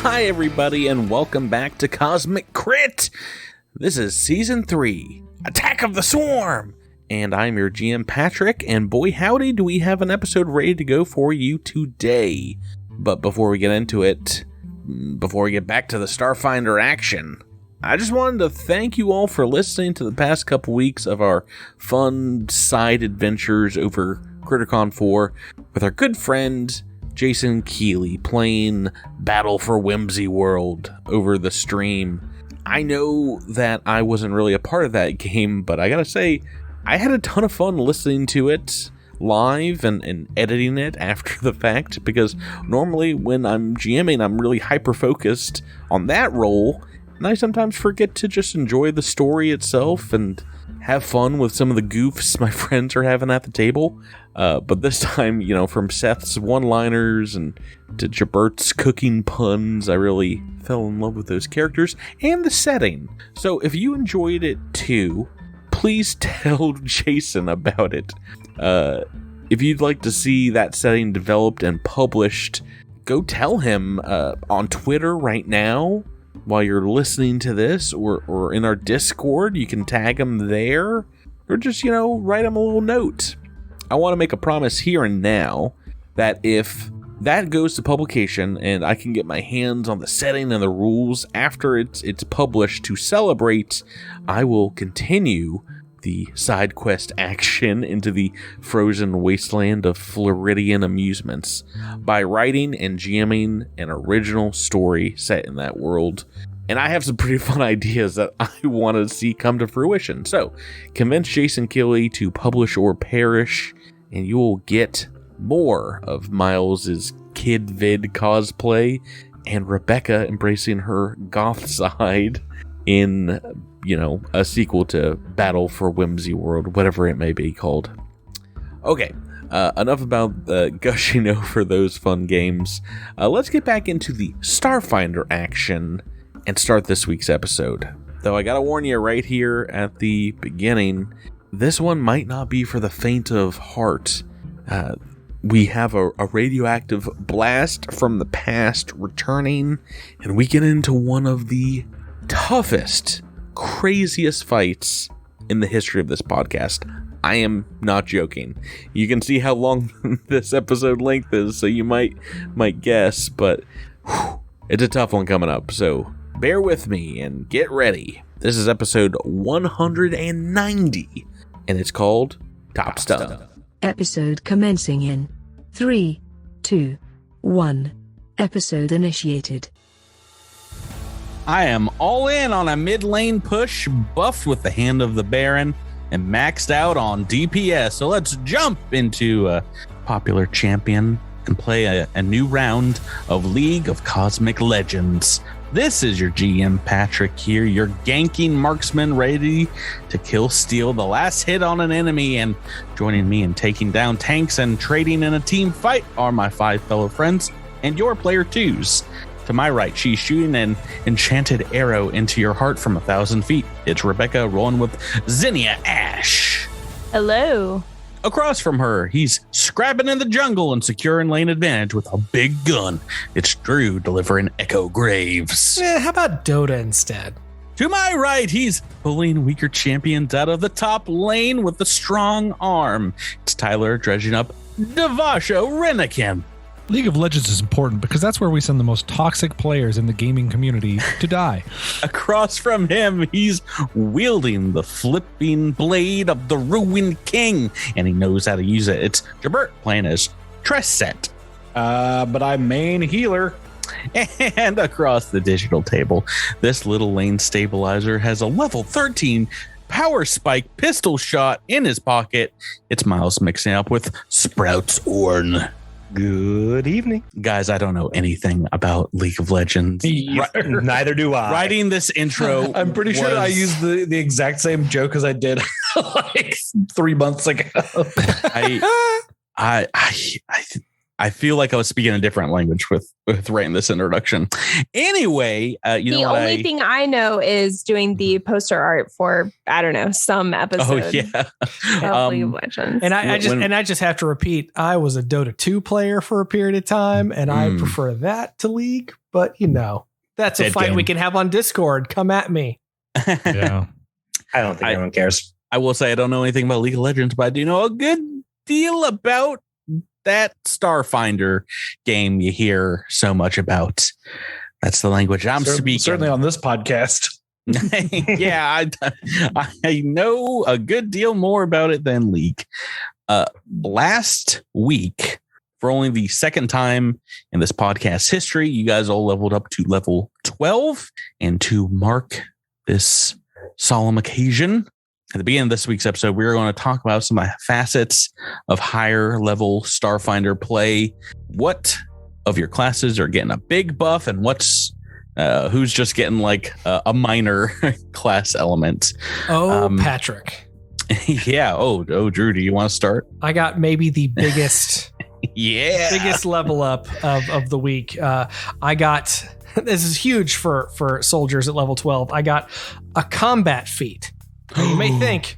Hi, everybody, and welcome back to Cosmic Crit. This is Season 3, Attack of the Swarm. And I'm your GM, Patrick, and boy howdy do we have an episode ready to go for you today. But before we get into it, before we get back to the Starfinder action, I just wanted to thank you all for listening to the past couple weeks of our fun side adventures over Criticon 4 with our good friend Jason Keeley playing Battle for Whimsy World over the stream. I know that I wasn't really a part of that game, but I gotta say, I had a ton of fun listening to it live and editing it after the fact, because normally when I'm GMing, I'm really hyper-focused on that role, and I sometimes forget to just enjoy the story itself and have fun with some of the goofs my friends are having at the table. But this time, you know, from Seth's one-liners and to Jabert's cooking puns, I really fell in love with those characters and the setting. So if you enjoyed it too, please tell Jason about it. If you'd like to see that setting developed and published, go tell him on Twitter right now while you're listening to this, or in our Discord. You can tag him there, or just, you know, write him a little note. I want to make a promise here and now that if that goes to publication and I can get my hands on the setting and the rules after it's published to celebrate, I will continue the side quest action into the frozen wasteland of Floridian amusements by writing and GMing an original story set in that world. And I have some pretty fun ideas that I want to see come to fruition. So convince Jason Keeley to publish or perish, and you will get more of Miles's Kid Vid cosplay and Rebecca embracing her goth side in, you know, a sequel to Battle for Whimsy World, whatever it may be called. Okay, enough about gushing over those fun games. Let's get back into the Starfinder action and start this week's episode. Though I gotta warn you right here at the beginning, this one might not be for the faint of heart. We have a radioactive blast from the past returning, and we get into one of the toughest, craziest fights in the history of this podcast. I am not joking. You can see how long this episode length is, so you might guess, but it's a tough one coming up, so bear with me and get ready. This is episode 190, and it's called Top Stuff. Episode commencing in 3, 2, 1. Episode initiated. I am all in on a mid-lane push, buffed with the Hand of the Baron, and maxed out on DPS. So let's jump into a popular champion and play a new round of League of Cosmic Legends. This is your GM Patrick here, your ganking marksman ready to steal the last hit on an enemy, and joining me in taking down tanks and trading in a team fight are my 5 fellow friends and your player 2s. To my right, she's shooting an enchanted arrow into your heart from 1,000 feet. It's Rebecca rolling with Zinnia Ash. Hello. Across from her, he's scrabbing in the jungle and securing lane advantage with a big gun. It's Drew delivering Echo Graves. How about Dota instead? To my right, he's pulling weaker champions out of the top lane with a strong arm. It's Tyler dredging up Davaasho Renikin. League of Legends is important because that's where we send the most toxic players in the gaming community to die. Across from him, he's wielding the flipping blade of the Ruined King, and he knows how to use it. It's Jabert playing as Tresset. But I'm main healer. And across the digital table, this little lane stabilizer has a level 13 power spike pistol shot in his pocket. It's Miles mixing up with Sprout's Orn. Good evening. Guys, I don't know anything about League of Legends. Neither do I. Writing this intro, I'm pretty sure I used the exact same joke as I did like 3 months ago. I feel like I was speaking a different language with writing this introduction. Anyway, the only thing I know is doing the poster art for, I don't know, some episode. Oh yeah, of League of Legends. And I just have to repeat, I was a Dota 2 player for a period of time, and I prefer that to League. But that's a fight we can have on Discord. Come at me. Yeah. I don't think anyone cares. I will say I don't know anything about League of Legends, but I do know a good deal about that Starfinder game you hear so much about. That's the language I'm speaking. Certainly on this podcast. Yeah, I know a good deal more about it than League. Last week, for only the second time in this podcast history, you guys all leveled up to level 12. And to mark this solemn occasion, at the beginning of this week's episode, we're going to talk about some facets of higher level Starfinder play. What of your classes are getting a big buff, and who's just getting like a minor class element? Patrick. Yeah. Oh, Drew, do you want to start? I got maybe the biggest, biggest level up of the week. I got, this is huge for soldiers at level 12. I got a combat feat. Now you may think,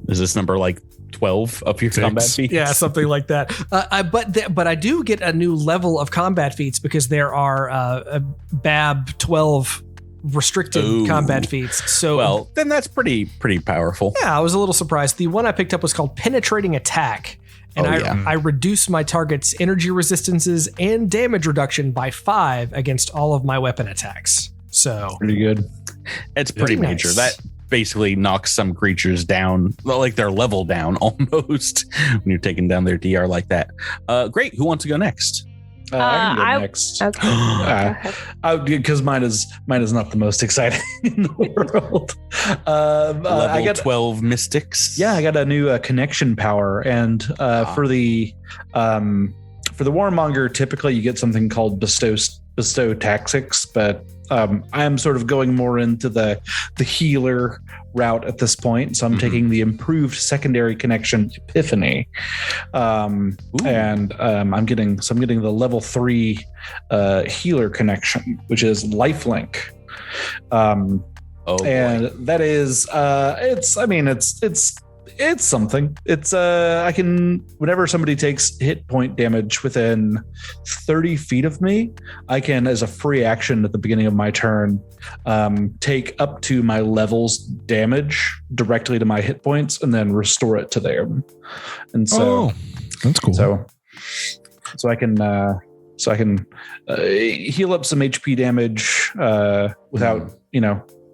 is this number like 12 of your combat feats? Yeah, something like that. But I do get a new level of combat feats because there are BAB 12 restricted combat feats. So, well, then that's pretty powerful. Yeah, I was a little surprised. The one I picked up was called Penetrating Attack. And I reduce my target's energy resistances and damage reduction by 5 against all of my weapon attacks. So pretty good. It's pretty major. Nice. That basically knocks some creatures down, like their level down almost when you're taking down their DR like that. Great. Who wants to go next? I can go next. Okay. Because mine is not the most exciting in the world. I got 12 mystics. Yeah, I got a new connection power, and for the warmonger, typically you get something called bestow tactics, but I am sort of going more into the healer route at this point, so I'm taking the improved secondary connection epiphany, and I'm getting the level 3 healer connection, which is lifelink. And that is it's something. It's I can, whenever somebody takes hit point damage within 30 feet of me, I can, as a free action at the beginning of my turn, take up to my level's damage directly to my hit points and then restore it to them. And so that's cool. So I can heal up some HP damage without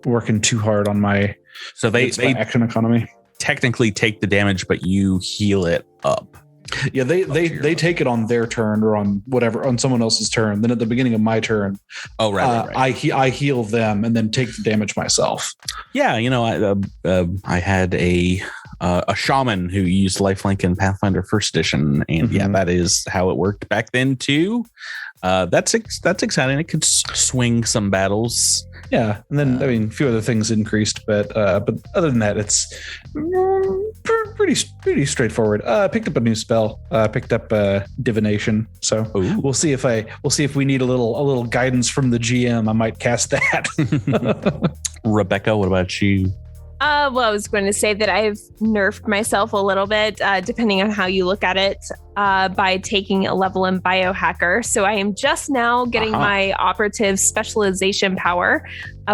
working too hard on my my action economy. Technically take the damage, but you heal it up. Yeah, they take it on their turn or on someone else's turn. Then at the beginning of my turn, right. I heal them and then take the damage myself. Yeah, I had a shaman who used lifelink in Pathfinder First Edition, and that is how it worked back then too. That's exciting. It could swing some battles. Yeah, and then a few other things increased, but other than that, it's pretty straightforward. Picked up a new spell. Picked up divination. So we'll see if we need a little guidance from the GM. I might cast that. Rebecca, what about you? Well, I was going to say that I've nerfed myself a little bit, depending on how you look at it, by taking a level in biohacker. So I am just now getting my operative specialization power,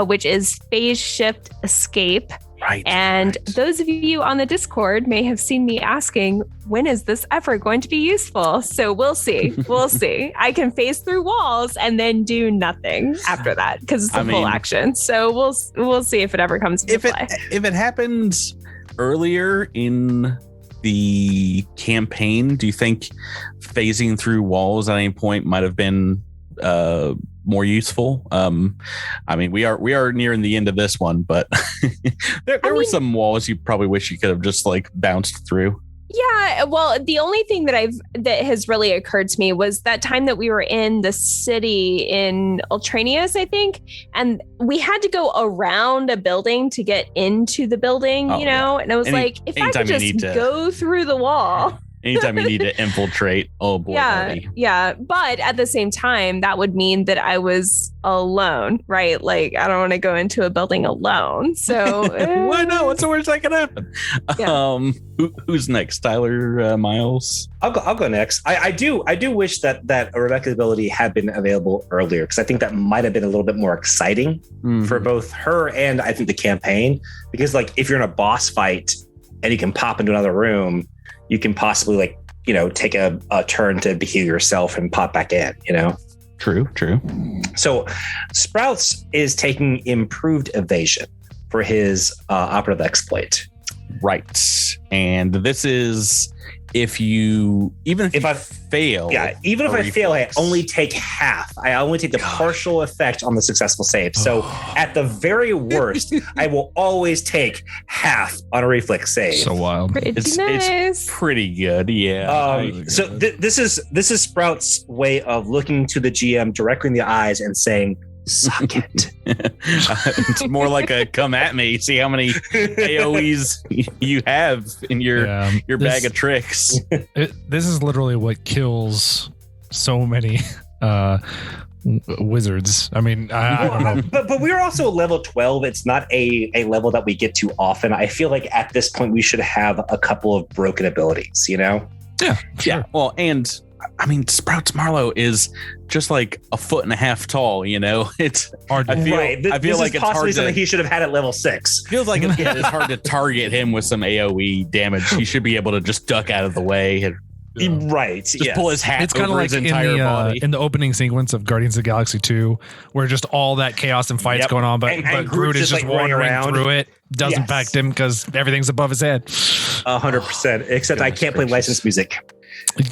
which is phase shift escape. Right. And those of you on the Discord may have seen me asking, when is this ever going to be useful? So we'll see. We'll see. I can phase through walls and then do nothing after that because it's a full action. So we'll see if it ever comes into play. If it happens earlier in the campaign, do you think phasing through walls at any point might have been more useful? We are nearing the end of this one, but there were some walls you probably wish you could have just like bounced through. Yeah, well, the only thing that has really occurred to me was that time that we were in the city in Ultranius, I think, and we had to go around a building to get into the building, and I was if I could just go through the wall. Anytime you need to infiltrate. Oh boy. Howdy. Yeah. But at the same time, that would mean that I was alone, right? Like, I don't want to go into a building alone. So why not? What's the worst that could happen? Yeah. Who's next? Tyler, Miles? I'll go next. I do wish that Rebecca's ability had been available earlier, because I think that might have been a little bit more exciting for both her and I think the campaign. Because like if you're in a boss fight and you can pop into another room, you can possibly like, you know, take a turn to heal yourself and pop back in, you know? True. So Sprouts is taking improved evasion for his operative exploit. Right. And this is if you fail. Yeah, even if I fail, I only take half. I only take the partial effect on the successful save. So at the very worst, I will always take half on a reflex save. So wild. It's pretty good. Yeah. So this is Sprout's way of looking to the GM directly in the eyes and saying, suck it. It's more like a come at me. See how many AoEs you have in your bag of tricks. This is literally what kills so many wizards. I mean, I don't know. But we're also level 12. It's not a level that we get to often. I feel like at this point we should have a couple of broken abilities, you know? Yeah. Sure. Yeah. Well, and I mean, Sprouts Marlowe is just like 1.5 feet tall, you know? It's hard to I feel like it's possibly something he should have had at level 6. Feels like it's hard to target him with some AoE damage. He should be able to just duck out of the way and just pull his hat. It's kind of like his entire body. In the opening sequence of Guardians of the Galaxy 2, where just all that chaos and fights going on, but Groot is just like wandering through it, doesn't affect him because everything's above his head. 100%. Except I can't play licensed music.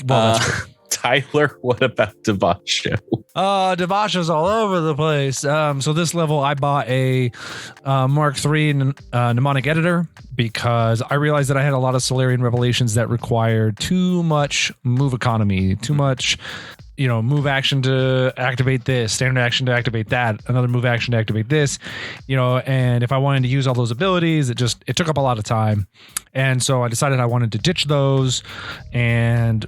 Well, that's true. Tyler, what about Davaasho? Davaasho's all over the place. So this level, I bought a Mark III mnemonic editor because I realized that I had a lot of Solarian Revelations that required too much move economy, too much, move action to activate this, standard action to activate that, another move action to activate this, and if I wanted to use all those abilities, it took up a lot of time. And so I decided I wanted to ditch those and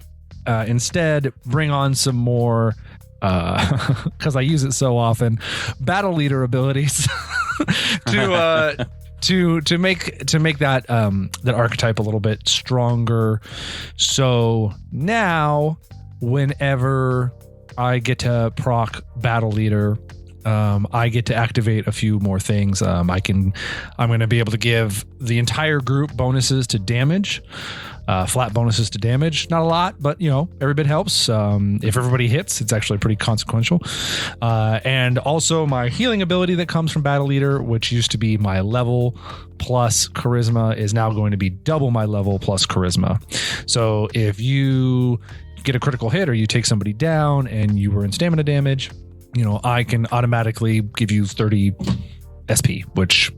instead bring on some more, because I use it so often, battle leader abilities to make that archetype a little bit stronger. So now whenever I get to proc battle leader, I get to activate a few more things. I'm going to be able to give the entire group bonuses to damage. Flat bonuses to damage, not a lot, but every bit helps. If everybody hits, it's actually pretty consequential. And also my healing ability that comes from Battle Leader, which used to be my level plus charisma, is now going to be double my level plus charisma. So if you get a critical hit or you take somebody down and you were in stamina damage, I can automatically give you 30 SP, which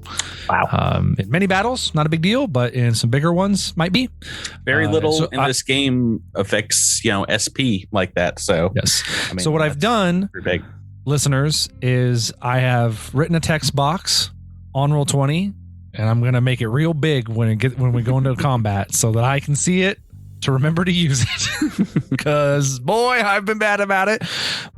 in many battles, not a big deal, but in some bigger ones might be. Very little in this game affects, SP like that. So yes. So what I've done, listeners, is I have written a text box on Roll20, and I'm going to make it real big when we go into combat so that I can see it to remember to use it, because boy, I've been bad about it.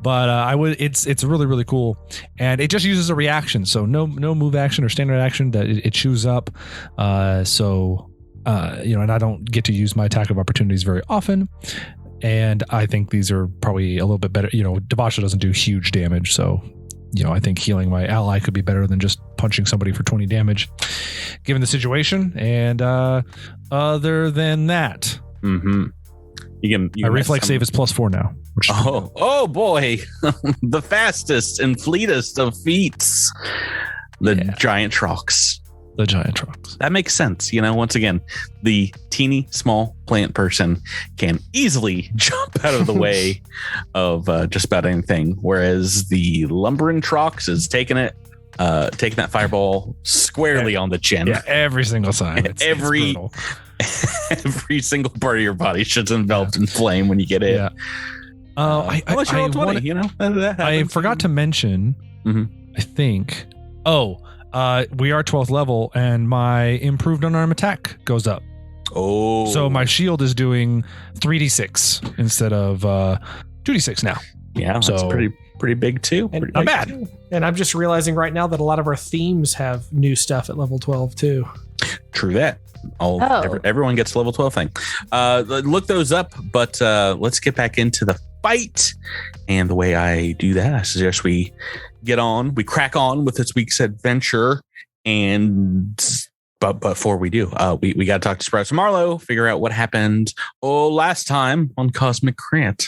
But it's really, really cool, and it just uses a reaction, so no move action or standard action that it chews up. And I don't get to use my attack of opportunities very often, and I think these are probably a little bit better. Davaasho doesn't do huge damage, so I think healing my ally could be better than just punching somebody for 20 damage, given the situation. And other than that. Mm-hmm. My reflex save is +4 now. Oh boy, the fastest and fleetest of feats. The giant trucks. The giant trucks. That makes sense. Once again, the teeny small plant person can easily jump out of the way of just about anything, whereas the lumbering trucks is taking that fireball squarely on the chin. Yeah, every single time. Every single part of your body should enveloped in flame when you get hit. Yeah. I forgot to mention, I think, we are 12th level and my improved unarmed attack goes up. Oh. So my shield is doing 3d6 instead of 2d6 now. Yeah, that's So- pretty big too. And Pretty Not big bad. too. And I'm just realizing right now that a lot of our themes have new stuff at level 12 too. True that. Everyone gets a level 12 thing. Look those up, but let's get back into the fight. And the way I do that, I suggest we crack on with this week's adventure. But before we do, we got to talk to Sprouts and Marlowe, figure out what happened last time on Cosmic Crit.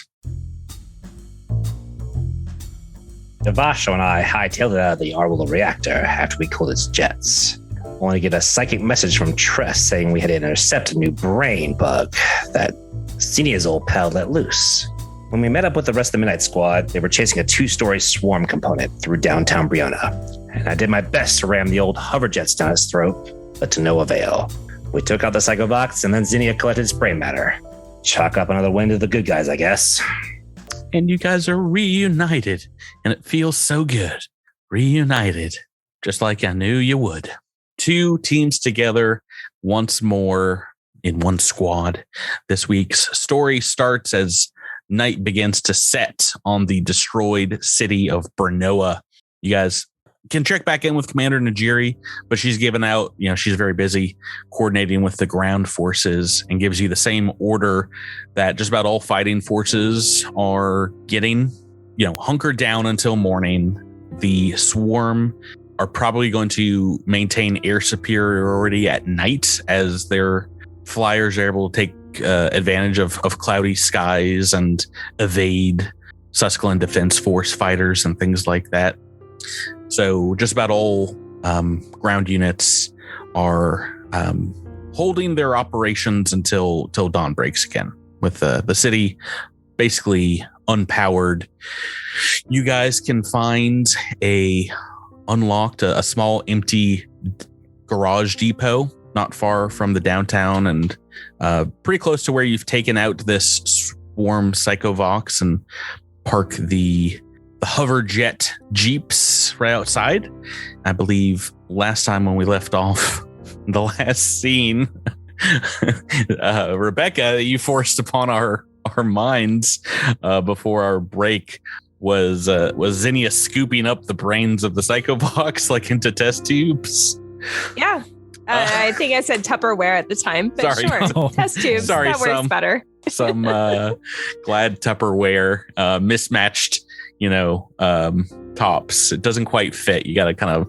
Davaasho and I hightailed it out of the Arwilla reactor after we cooled its jets. Only to get a psychic message from Tress saying we had to intercept a new brain bug that Xenia's old pal let loose. When we met up with the rest of the Midnight Squad, they were chasing a 2-story swarm component through downtown Briona. And I did my best to ram the old hover jets down his throat, but to no avail. We took out the Psychobox and then Xenia collected its brain matter. Chalk up another win to the good guys, I guess. And you guys are reunited, and it feels so good. Reunited, just like I knew you would. 2 teams together once more in one squad. This week's story starts as night begins to set on the destroyed city of Bernoa. You guys can check back in with Commander Najiri, but she's given out, she's very busy coordinating with the ground forces and gives you the same order that just about all fighting forces are getting. Hunker down until morning. The swarm are probably going to maintain air superiority at night as their flyers are able to take advantage of cloudy skies and evade Susquehanna Defense Force fighters and things like that. So just about all ground units are holding their operations until dawn breaks again, with the city basically unpowered. You guys can find a small empty garage depot not far from the downtown and pretty close to where you've taken out this swarm Psychovox and park the hover jet jeeps right outside. I believe last time when we left off the last scene, Rebecca, you forced upon our minds before our break was Xenia scooping up the brains of the Psychovox like into test tubes. Yeah. I think I said Tupperware at the time, but Sorry. sure. Oh. Test tubes. Sorry, that works better. Some glad Tupperware mismatched, tops. It doesn't quite fit. You got to kind of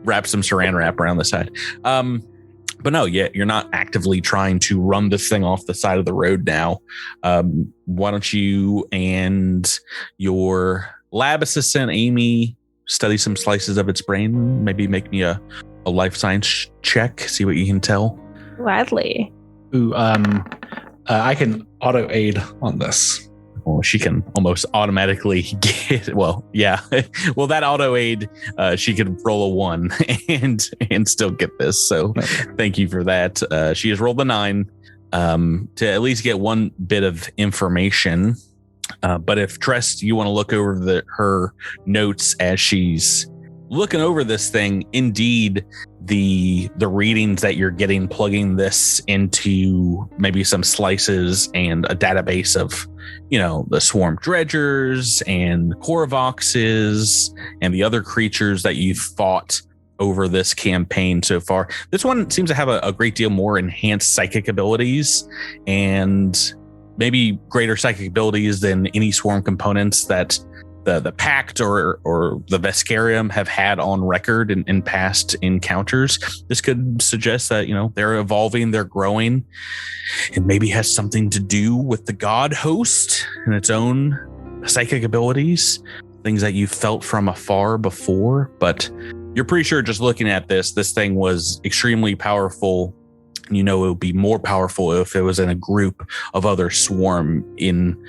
wrap some saran wrap around the side. But no, you're not actively trying to run this thing off the side of the road now. Why don't you and your lab assistant, Amy, study some slices of its brain? Maybe make me a life science check, see what you can tell. Gladly. Ooh, I can auto aid on this. Well, she can almost automatically get. Well, yeah. Well, that auto aid, she could roll a 1 and still get this. So, thank you for that. She has rolled a 9 to at least get one bit of information. But if Tress, you want to look over her notes as she's looking over this thing, indeed, the readings that you're getting, plugging this into maybe some slices and a database of, the swarm dredgers and Korvoxes and the other creatures that you've fought over this campaign so far. This one seems to have a great deal more enhanced psychic abilities and maybe greater psychic abilities than any swarm components that the Pact or the Vescarium have had on record in past encounters. This could suggest that, they're evolving, they're growing. It maybe has something to do with the God host and its own psychic abilities, things that you felt from afar before. But you're pretty sure just looking at this thing was extremely powerful. It would be more powerful if it was in a group of other swarm in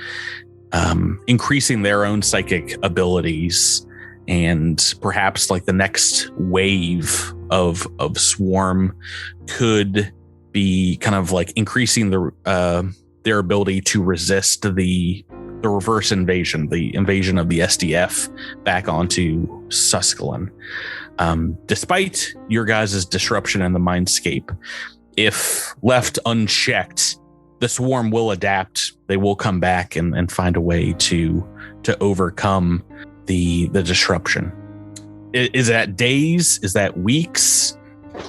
increasing their own psychic abilities, and perhaps like the next wave of swarm could be kind of like increasing their ability to resist the reverse invasion, the invasion of the SDF back onto Susquehanna. Despite your guys' disruption in the mindscape, if left unchecked, the swarm will adapt. They will come back and find a way to overcome the disruption. Is that days? Is that weeks?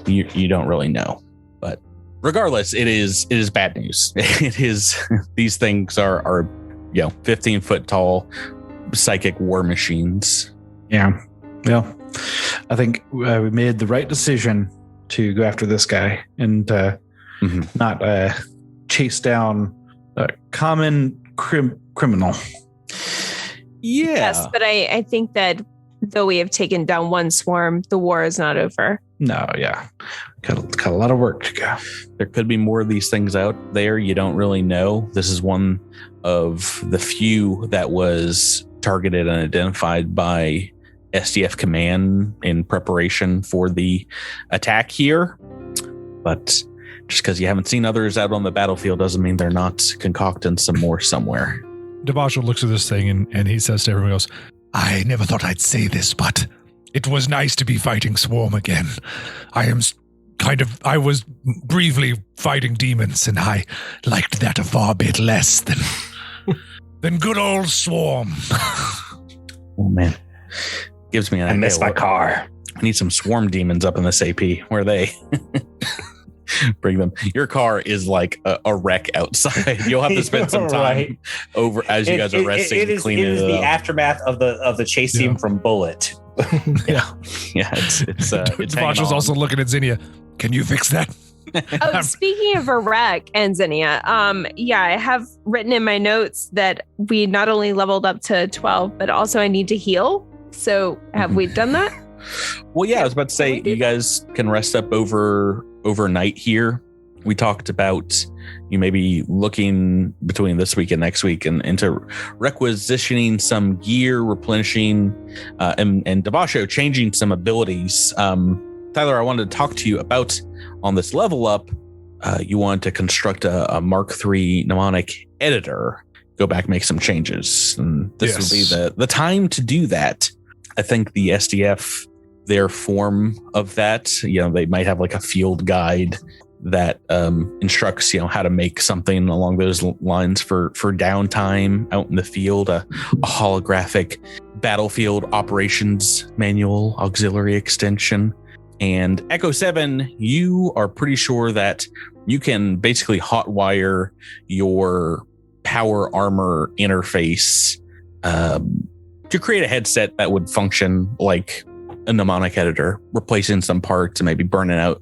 You don't really know. But regardless, it is bad news. It is. These things are 15 foot tall psychic war machines. Yeah. Well, I think we made the right decision to go after this guy and not chase down a common criminal. Yeah. Yes, but I think that though we have taken down one swarm, the war is not over. No, yeah. Got a lot of work to go. There could be more of these things out there. You don't really know. This is one of the few that was targeted and identified by SDF Command in preparation for the attack here. But just because you haven't seen others out on the battlefield doesn't mean they're not concocting some more somewhere. Davaasho looks at this thing and he says to everyone else, I never thought I'd say this, but it was nice to be fighting Swarm again. I was briefly fighting demons, and I liked that a far bit less than good old Swarm. Oh, man. Gives me an idea. I miss my car. I need some Swarm demons up in this AP. Where are they? Bring them. Your car is like a wreck outside. You'll have to spend some time over as you guys are resting. It is the aftermath of the chase scene from Bullet. Yeah. It's Davasho's also looking at Zinnia. Can you fix that? Oh, speaking of a wreck and Zinnia, I have written in my notes that we not only leveled up to 12, but also I need to heal. So have we done that? Well, yeah, I was about to say you guys can rest up overnight here. We talked about you maybe looking between this week and next week and into requisitioning some gear, replenishing, and Davaasho changing some abilities. Tyler, I wanted to talk to you about on this level up. You wanted to construct a Mark III mnemonic editor. Go back, make some changes, and this would be the time to do that. I think the SDF, their form of that, they might have like a field guide that instructs, how to make something along those lines for downtime out in the field, a holographic battlefield operations manual, auxiliary extension. And Echo 7, you are pretty sure that you can basically hotwire your power armor interface to create a headset that would function like a mnemonic editor, replacing some parts and maybe burning out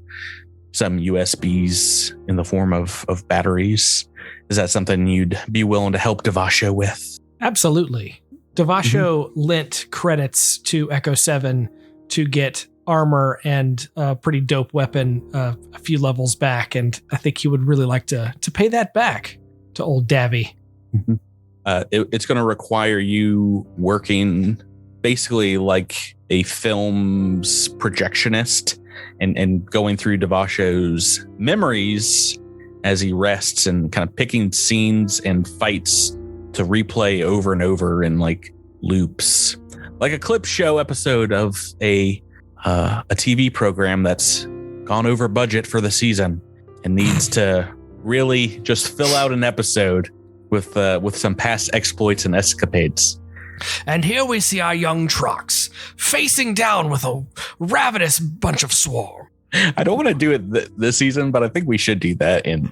some USBs in the form of batteries. Is that something you'd be willing to help Davaasho with? Absolutely. Davaasho lent credits to Echo 7 to get armor and a pretty dope weapon a few levels back, and I think he would really like to pay that back to old Davy. Mm-hmm. It's going to require you working basically like a film's projectionist and going through Davaasho's memories as he rests and kind of picking scenes and fights to replay over and over in like loops, like a clip show episode of a TV program that's gone over budget for the season and needs to really just fill out an episode with some past exploits and escapades. And here we see our young trucks facing down with a ravenous bunch of swarm. I don't want to do it this season, but I think we should do that in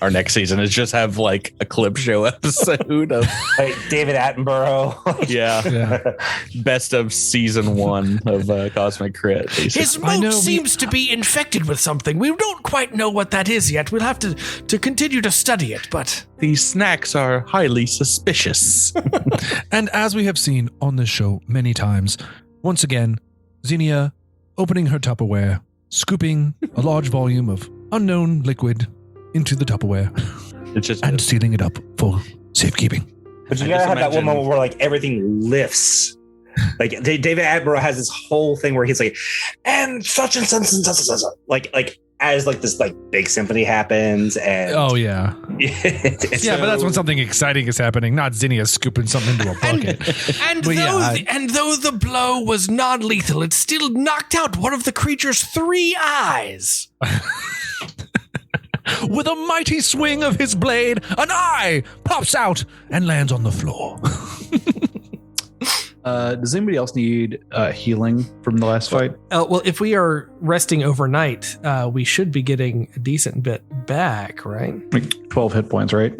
our next season. Is just have like a clip show episode of like David Attenborough. yeah. Best of season 1 of Cosmic Crit. Basically. His moat seems to be infected with something. We don't quite know what that is yet. We'll have to continue to study it, but these snacks are highly suspicious. And as we have seen on this show many times, once again, Zinnia opening her Tupperware, scooping a large volume of unknown liquid into the Tupperware and sealing it up for safekeeping. But you gotta have that one moment where like everything lifts. Like David Attenborough has this whole thing where he's like, and such and such and such and such. Like as like this like big symphony happens and oh yeah. Yeah, but that's when something exciting is happening, not Zinnia scooping something into a bucket. And though the blow was non-lethal, it still knocked out one of the creature's 3 eyes. with a mighty swing of his blade, an eye pops out and lands on the floor. Does anybody else need healing from the last fight? Well, if we are resting overnight, we should be getting a decent bit back, right? Like 12 hit points, right?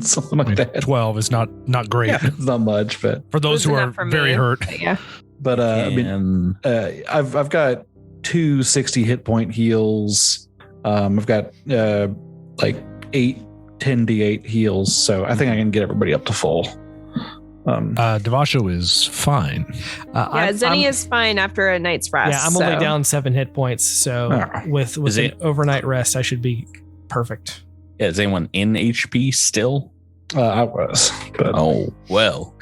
Something like that. 12 is not great. Yeah, it's not much, but for those who are very hurt. Yeah. But I've got 2 60 hit point heals. I've got like 8 10d8 heals, so I think I can get everybody up to full. Davaasho is fine. Zenny is fine after a night's rest. Yeah, I'm only down 7 hit points, so with an overnight rest, I should be perfect. Yeah, is anyone in HP still? I was. But Oh, well.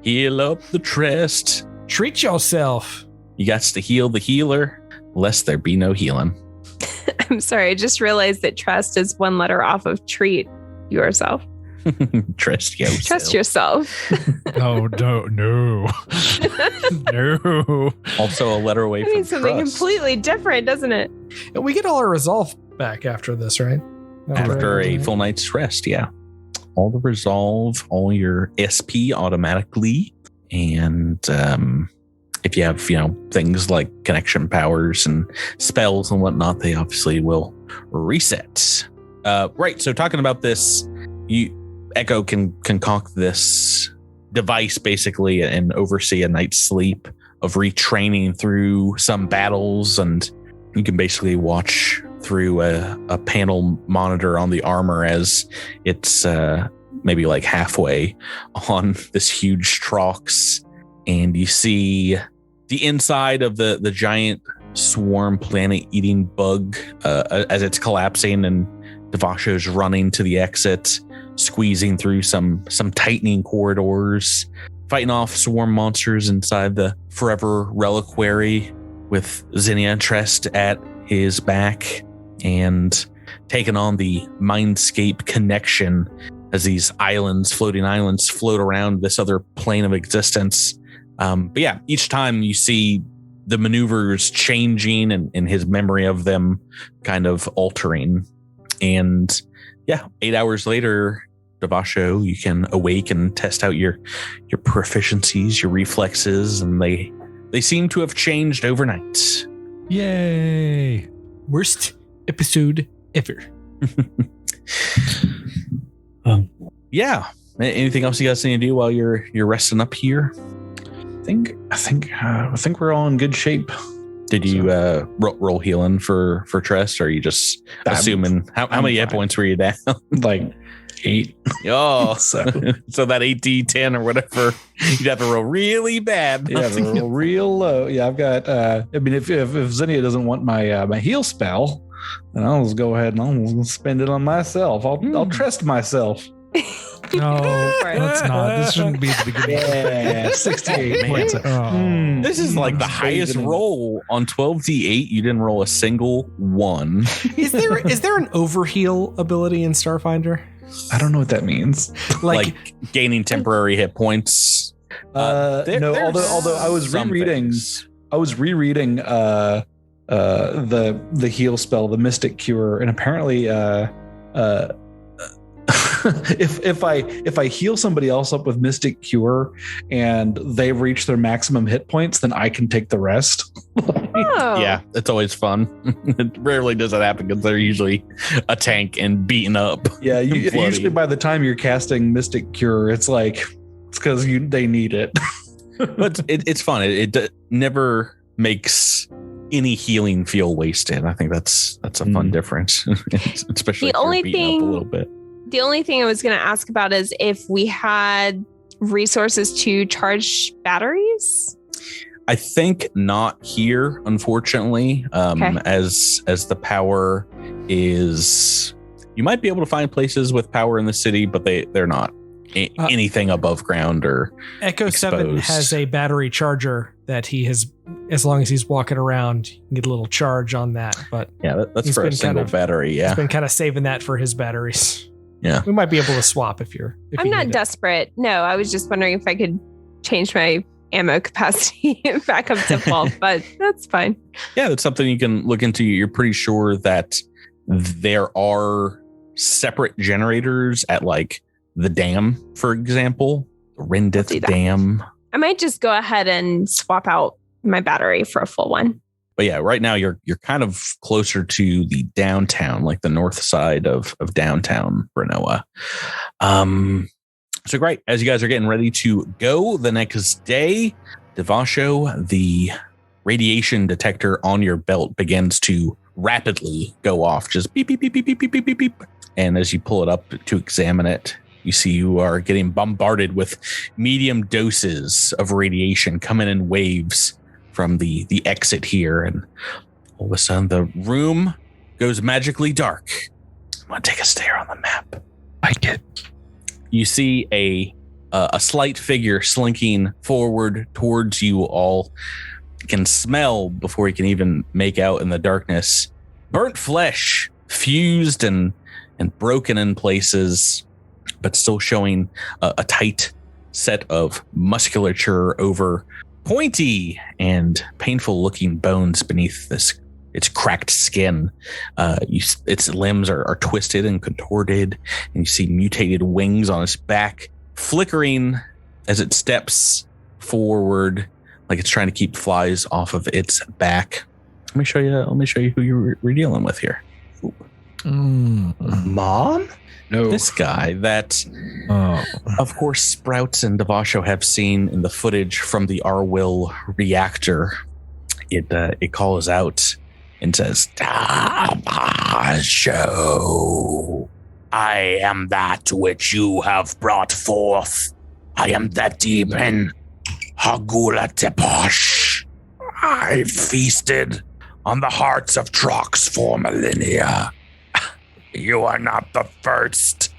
Heal up the trest. Treat yourself. You got to heal the healer, lest there be no healing. I'm sorry. I just realized that trust is one letter off of treat yourself. Trust yourself. Trust yourself. Oh, no. No. Also a letter away That from means something trust. completely different, doesn't it? And we get all our resolve back after this, right? After a full night's rest, yeah. All the resolve, all your SP automatically. And if you have, things like connection powers and spells and whatnot, they obviously will reset. Right. So talking about this, Echo can concoct this device basically and oversee a night's sleep of retraining through some battles. And you can basically watch through a panel monitor on the armor as it's maybe like halfway on this huge Trox. And you see the inside of the giant swarm planet eating bug as it's collapsing, and Davaasho's running to the exit, squeezing through some tightening corridors, fighting off swarm monsters inside the forever reliquary with Zinnia Trest at his back, and taking on the Mindscape connection as these floating islands float around this other plane of existence. But yeah, each time you see the maneuvers changing and his memory of them kind of altering. And yeah, 8 hours later, Davaasho, you can awake and test out your proficiencies, your reflexes, and they seem to have changed overnight. Yay. Worst episode ever. Yeah. Anything else you guys need to do while you're resting up here? I think we're all in good shape. Did you roll healing for Trest, or are you just assuming how many hit points were you down? Like 8. Oh, So that 8d10 or whatever, you'd have to roll really bad. yeah, roll real low. Yeah, I've got. If Zinnia doesn't want my heal spell, then I'll just go ahead and I'll spend it on myself. I'll trust myself. No, that's not. This shouldn't be the beginning. Yeah, 68 points. Oh. This is like the highest roll on 12d8. You didn't roll a single one. Is there an overheal ability in Starfinder? I don't know what that means. Like gaining temporary hit points. No, although I was rereading. Things. I was rereading the heal spell, the Mystic Cure, and apparently if I heal somebody else up with Mystic Cure and they reach their maximum hit points, then I can take the rest. Oh. Yeah, it's always fun. It rarely does that happen because they're usually a tank and beaten up. Yeah, and bloody. usually by the time you're casting Mystic Cure, it's because they need it. But it's fun. It never makes any healing feel wasted. I think that's a fun difference, especially The if only you're beaten thing- up a little bit. The only thing I was going to ask about is if we had resources to charge batteries. I think not here, unfortunately. Okay. As the power is, you might be able to find places with power in the city, but they're not anything above ground or Echo 7 exposed. has a battery charger that he has, as long as he's walking around, you can get a little charge on that. But Yeah, that's He's for a been single kind of- battery. Yeah. he's been kind of saving that for his batteries. Yeah. We might be able to swap if I'm you not need it. desperate. No, I was just wondering if I could change my ammo capacity back up to full, but that's fine. Yeah, that's something you can look into. You're pretty sure that there are separate generators at like the dam, for example, Rendith Dam. I might just go ahead and swap out my battery for a full one. But yeah, right now you're kind of closer to the downtown, like the north side of downtown Renoa. So great. As you guys are getting ready to go the next day, Davaasho, the radiation detector on your belt begins to rapidly go off. Just beep, beep, beep, beep, beep, beep, beep, beep, beep. And as you pull it up to examine it, you see you are getting bombarded with medium doses of radiation coming in waves from the exit here. And all of a sudden the room goes magically dark. I'm going to take a stare on the map. Like it. You see a slight figure slinking forward towards you all. You can smell before you can even make out in the darkness. Burnt flesh, fused and broken in places, but still showing a tight set of musculature over pointy and painful looking bones beneath its cracked skin. Its limbs are twisted and contorted, and you see mutated wings on its back flickering as it steps forward, like it's trying to keep flies off of its back. Let me show you who you're dealing with here. Mom? No. This guy that, of course, Sprouts and Davaasho have seen in the footage from the Arwill reactor. It calls out and says, Davaasho, I am that which you have brought forth. I am that demon, Hagula Teposh. I feasted on the hearts of Trox for millennia. You are not the first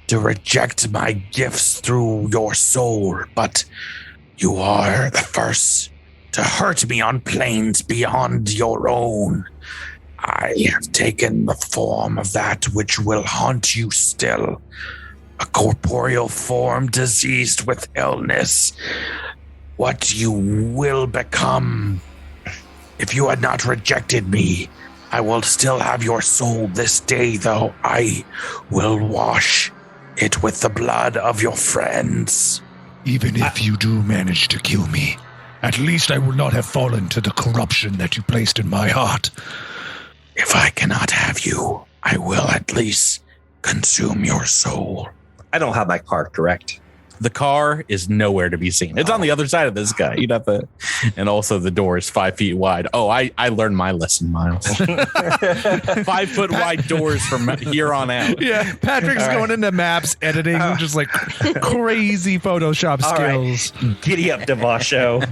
to reject my gifts through your soul, but you are the first to hurt me on planes beyond your own. I have taken the form of that which will haunt you still, a corporeal form diseased with illness. What you will become. If you had not rejected me, I will still have your soul this day, though. I will wash it with the blood of your friends. Even if you do manage to kill me, at least I will not have fallen to the corruption that you placed in my heart. If I cannot have you, I will at least consume your soul. I don't have my car, correct? The car is nowhere to be seen. It's on the other side of this guy. You'd have to, and also the door is 5 feet wide. Oh, I learned my lesson, Miles. 5 foot wide doors from here on out. Yeah, Patrick's going into maps, editing, just like crazy Photoshop skills. Right. Giddy up, Davaasho.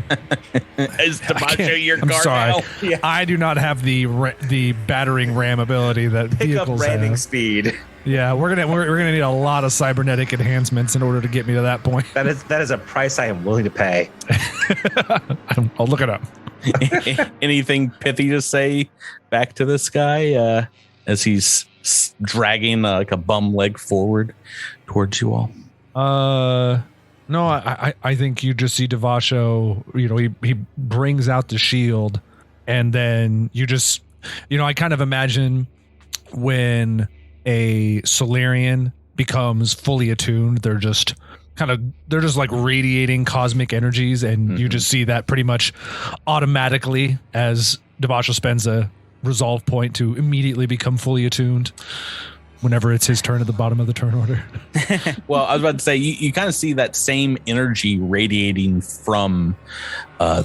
Is Davaasho your car? I'm sorry. now? Yeah. I do not have the battering ram ability that Pick vehicles up ramming have. speed. Yeah, we're gonna need a lot of cybernetic enhancements in order to get me to that point. That is a price I am willing to pay. I'll look it up. Anything pithy to say back to this guy as he's dragging like a bum leg forward towards you all? No, I think you just see Davaasho. You know, he brings out the shield, and then you just, I kind of imagine when a Solarian becomes fully attuned, they're just like radiating cosmic energies, and you just see that pretty much automatically as Davaasho spends a resolve point to immediately become fully attuned whenever it's his turn at the bottom of the turn order. Well, I was about to say, you kind of see that same energy radiating from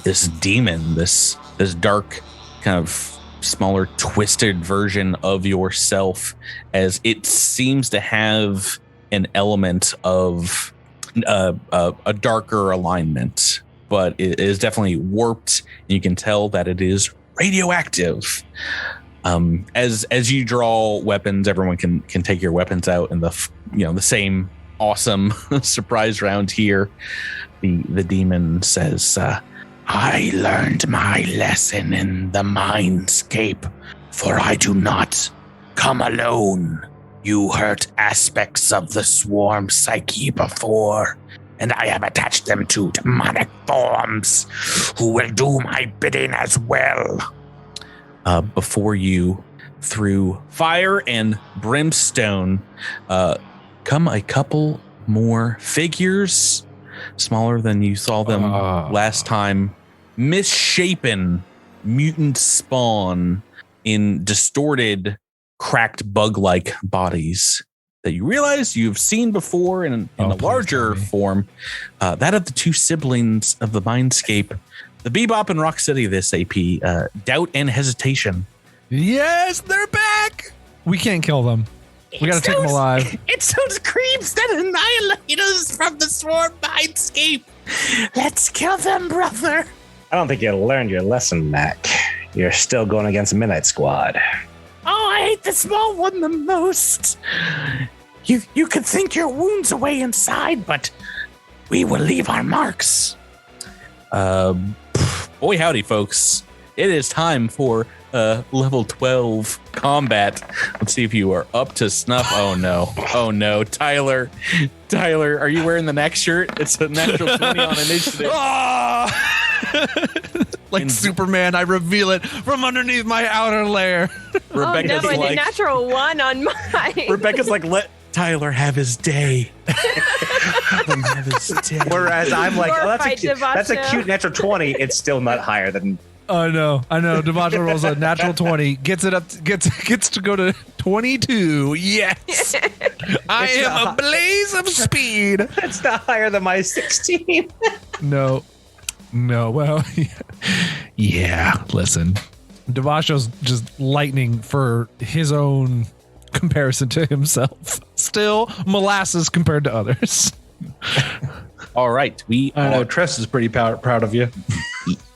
this demon, this dark kind of smaller twisted version of yourself, as it seems to have an element of a darker alignment, but it is definitely warped, and you can tell that it is radioactive. As you draw weapons, everyone can take your weapons out in the same awesome surprise round here. The demon says, I learned my lesson in the mindscape, for I do not come alone. You hurt aspects of the swarm psyche before, and I have attached them to demonic forms who will do my bidding as well. Before you through fire and brimstone come a couple more figures, smaller than you saw them last time, misshapen mutant spawn in distorted, cracked bug-like bodies that you realize you've seen before in a larger form, that of the two siblings of the Mindscape, the Bebop and Rock City of this AP, Doubt and Hesitation. Yes, they're back. We can't kill them. We got to take them alive. It's those creeps that annihilate us from the swarm Mindscape. Let's kill them, brother. I don't think you learned your lesson, Mac. You're still going against Midnight Squad. Oh, I hate the small one the most. You could think your wounds away inside, but we will leave our marks. Boy, howdy, folks. It is time for level 12 combat. Let's see if you are up to snuff. Oh, no. Oh, no. Tyler, are you wearing the next shirt? It's a natural 20 on initiative. Like Superman, I reveal it from underneath my outer layer. Rebecca's and like, a natural 1 on mine. Rebecca's like, let Tyler have his day. Let him have his day. Whereas I'm like, Your oh, fight, that's a Davaasho. cute natural 20. It's still not higher than. I know. Davaasho rolls a natural 20, gets to go to 22. Yes, I am a blaze of speed. It's not higher than my 16. No. Well, yeah. Listen, Davaasho's just lightning for his own comparison to himself. Still molasses compared to others. All right. I know Tress is pretty proud of you.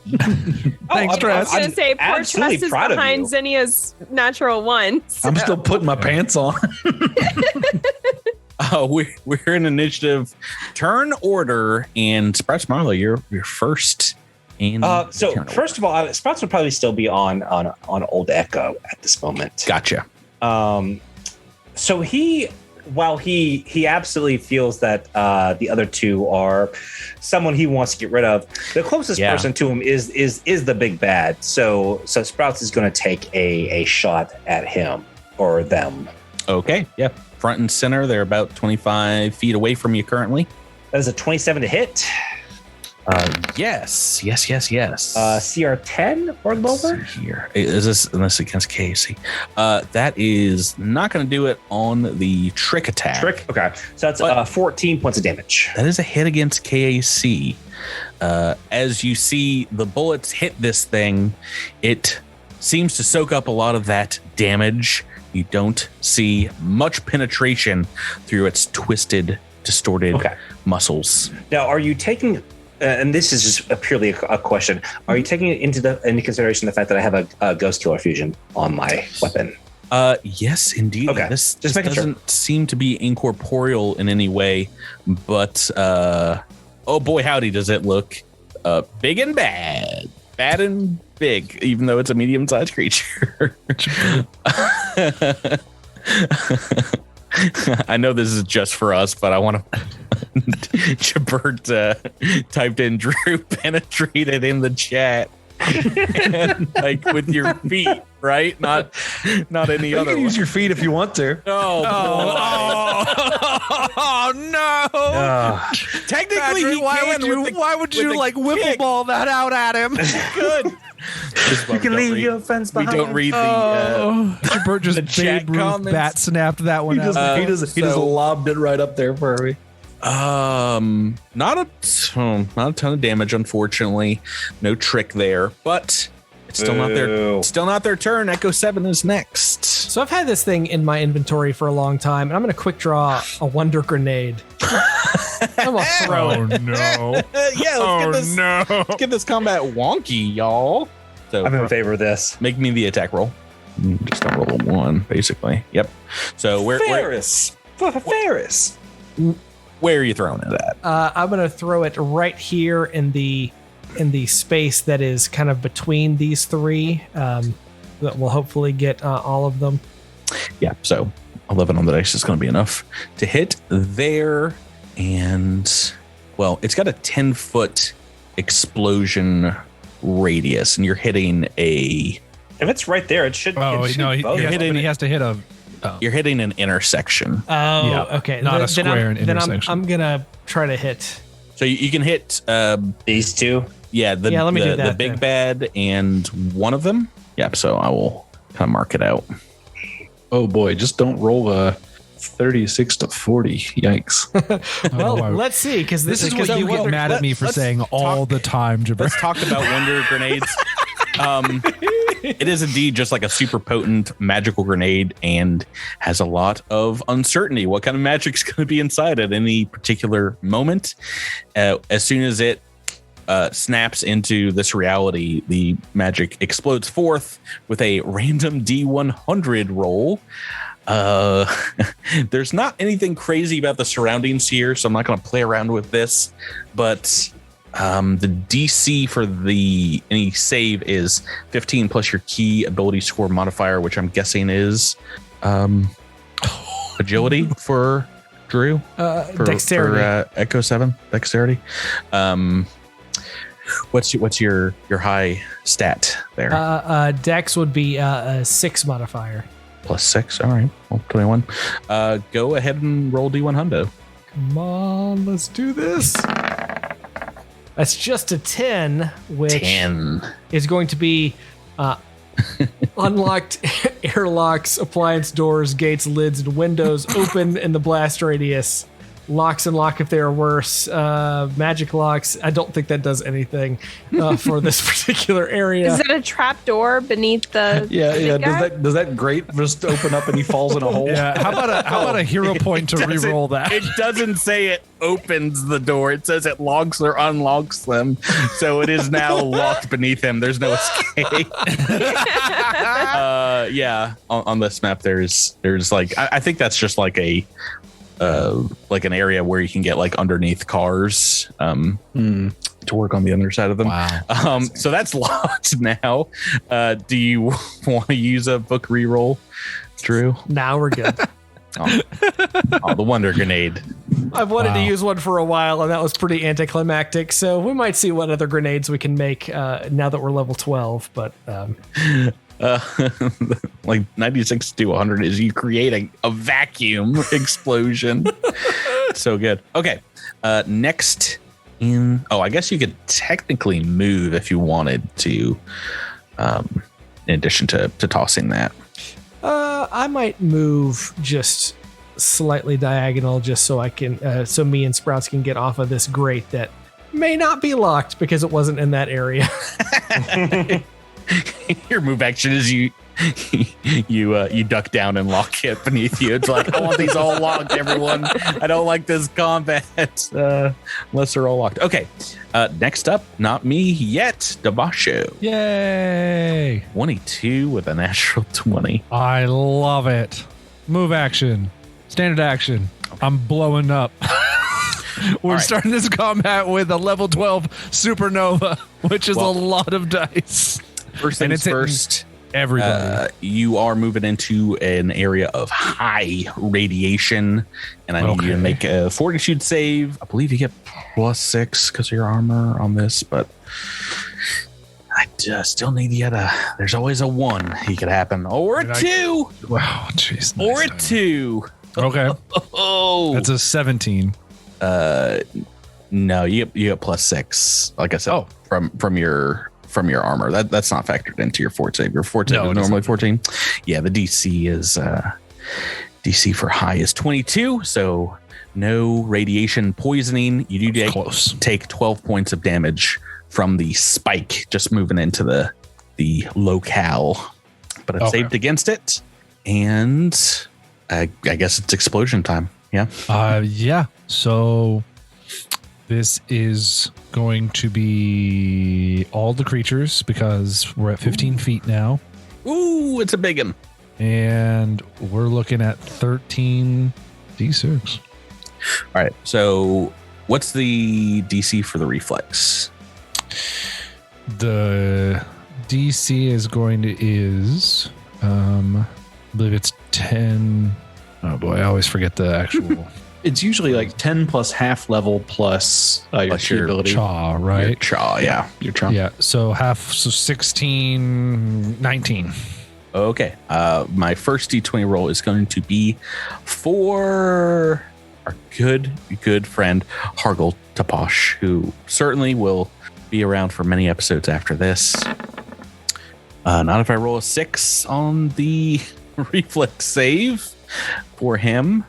Thanks, I Tress. was going to say, poor absolutely Tress is proud of behind you. Zinnia's natural 1. So. I'm still putting my pants on. We're in initiative turn order, and Sprouts Marlowe, you're first. And So first of all, Sprouts would probably still be on Old Echo at this moment. Gotcha. So while he absolutely feels that the other two are someone he wants to get rid of, the closest person to him is the big bad. So Sprouts is going to take a shot at him or them. Okay. Yeah. Front and center. They're about 25 feet away from you currently. That is a 27 to hit. Yes. CR 10 or lower. Here is this against KAC. That is not going to do it on the trick attack. Okay. So that's 14 points of damage. That is a hit against KAC. As you see the bullets hit this thing, it seems to soak up a lot of that damage. You don't see much penetration through its twisted, distorted muscles. Now, are you taking, and this is just purely a question, are you taking into consideration the fact that I have a Ghost Killer fusion on my weapon? Yes, indeed. Okay. This Just making doesn't seem to be incorporeal in any way, but oh boy, howdy does it look big and bad. Bad and big, even though it's a medium-sized creature. I know this is just for us, but I want to. Jabert typed in Drew penetrated in the chat. And, like with your feet, right? Not any other. You can use way. your feet if you want to. Oh no! Technically, Patrick, he can why would you like kick. wiffle ball that out at him? Good. You can leave your friends We behind. don't read the. Jabert just the chat Babe Ruth comments. bat snapped that one out. He just lobbed it right up there for me. Not a ton of damage, unfortunately. No trick there, but it's still not their Boo. still not their turn. Echo 7 is next. So I've had this thing in my inventory for a long time, and I'm going to quick draw a wonder grenade. I'm going to throw it. no! Let's get this combat wonky, y'all. So I'm in favor of this. make me the attack roll. Just a roll a 1, basically. Yep. So where Ferris. where are you throwing it at? I'm going to throw it right here in the space that is kind of between these three. That will hopefully get all of them. Yeah, so 11 on the dice is going to be enough to hit there. And, well, it's got a 10-foot explosion radius, and you're hitting a If it's right there, it should. Oh, it should no, he has to hit a. You're hitting an intersection. Oh, Yeah, okay. not a square and Then intersection. I'm gonna try to hit. So you can hit these two. Yeah, let me do that the big then. bad and one of them. Yep. So I will kind of mark it out. Oh boy, just don't roll a 36 to 40. Yikes. Well, wow. let's see, because This is what you get mad at me for let's saying all the time, Jabber. Let's talk about wonder grenades. It is indeed just like a super potent magical grenade and has a lot of uncertainty. What kind of magic's going to be inside at any particular moment? As soon as it snaps into this reality, the magic explodes forth with a random D100 roll. There's not anything crazy about the surroundings here, so I'm not going to play around with this, but the DC for any save is 15 plus your key ability score modifier, which I'm guessing is agility for Drew. Dexterity. For Echo 7 dexterity. What's your high stat there? Dex would be a 6 modifier. Plus 6. All right. Well, 21. Go ahead and roll D100. Come on, let's do this. That's just a 10, which 10. is going to be unlocked airlocks, appliance doors, gates, lids, and windows open in the blast radius. Locks and lock if they are worse. Magic locks. I don't think that does anything for this particular area. Is that a trap door beneath the? Yeah. big guy? Does that grate just open up and he falls in a hole? Yeah. How about a hero point to re-roll that? It doesn't say it opens the door. It says it locks or unlocks them. So it is now locked beneath him. There's no escape. Yeah. On this map, there's like I think that's just like like an area where you can get like underneath cars to work on the other side of them. Wow. So that's locked now. Do you want to use a book reroll, Drew? Now we're good. Oh, the wonder grenade. I've wanted to use one for a while, and that was pretty anticlimactic. So we might see what other grenades we can make now that we're level 12. But like 96 to 100 is you creating a vacuum explosion. So good. Okay. Next I guess you could technically move if you wanted to, in addition to tossing that. I might move just slightly diagonal, just so I can, so me and Sprouts can get off of this grate that may not be locked because it wasn't in that area. Your move action is you duck down and lock it beneath you. It's like, I want these all locked, everyone. I don't like this combat unless they're all locked. Okay. Next up, not me yet, Davaasho. Yay. 22 with a natural 20. I love it. Move action. Standard action. I'm blowing up. We're starting this combat with a level 12 supernova, which is a lot of dice. First things first, everybody. You are moving into an area of high radiation, and I need you to make a fortitude save. I believe you get +6 because of your armor on this, but I still need you to. There's always a 1 he could happen, or a 2. Wow, jeez. Or a 2. Okay. Oh, that's a 17. No, you get +6. Like I said, from your armor. That's not factored into your fort save. Your fort save is normally 14. Yeah, the DC is DC for high is 22, so no radiation poisoning. You do take 12 points of damage from the spike just moving into the locale, but I've saved against it, and I guess it's explosion time. Yeah. Yeah. So this is going to be all the creatures because we're at 15 feet now. Ooh, it's a big one. And we're looking at 13 D6. All right. So what's the DC for the reflex? The DC is I believe it's 10. Oh boy, I always forget the actual. It's usually like 10 plus half level plus your Plus key your ability. Chaw, right? Your chaw, yeah. Your chaw. Yeah. So half, so 16, 19. Okay. My first D20 roll is going to be for our good friend Hargle Taposh, who certainly will be around for many episodes after this. Not if I roll a 6 on the reflex save for him.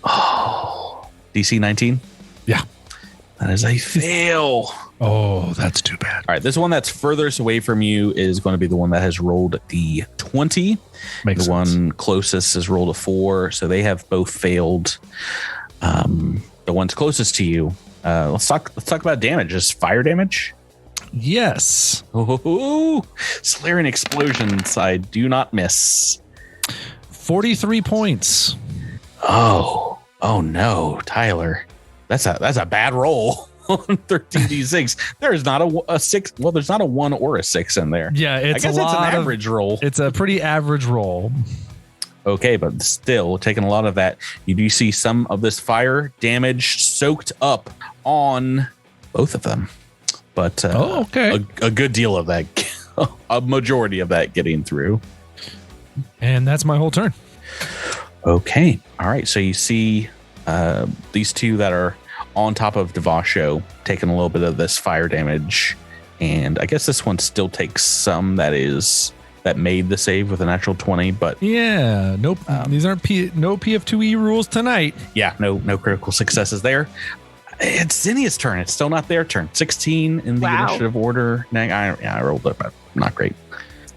Oh, DC 19? Yeah. That is a fail. Oh, that's too bad. All right, this one that's furthest away from you is going to be the one that has rolled the 20. Makes the sense. one closest has rolled a 4, so they have both failed. The ones closest to you. Let's talk about damage. Just fire damage. Yes. Oh, Solarian explosions. I do not miss. 43 points. Oh no, Tyler. That's a bad roll on 13d6. There is not a 6. Well, there's not a 1 or a 6 in there. Yeah, it's I guess a it's an lot average roll. It's a pretty average roll. Okay, but still taking a lot of that. You do see some of this fire damage soaked up on both of them. But okay. a good deal of that, a majority of that getting through. And that's my whole turn. Okay. All right. So you see these two that are on top of Davaasho taking a little bit of this fire damage. And I guess this one still takes some that made the save with a natural 20. But Yeah. Nope. These aren't no PF2E rules tonight. yeah, no critical successes there. It's Zinnia's turn. It's still not their turn. 16 in the initiative order. I rolled it, but not great.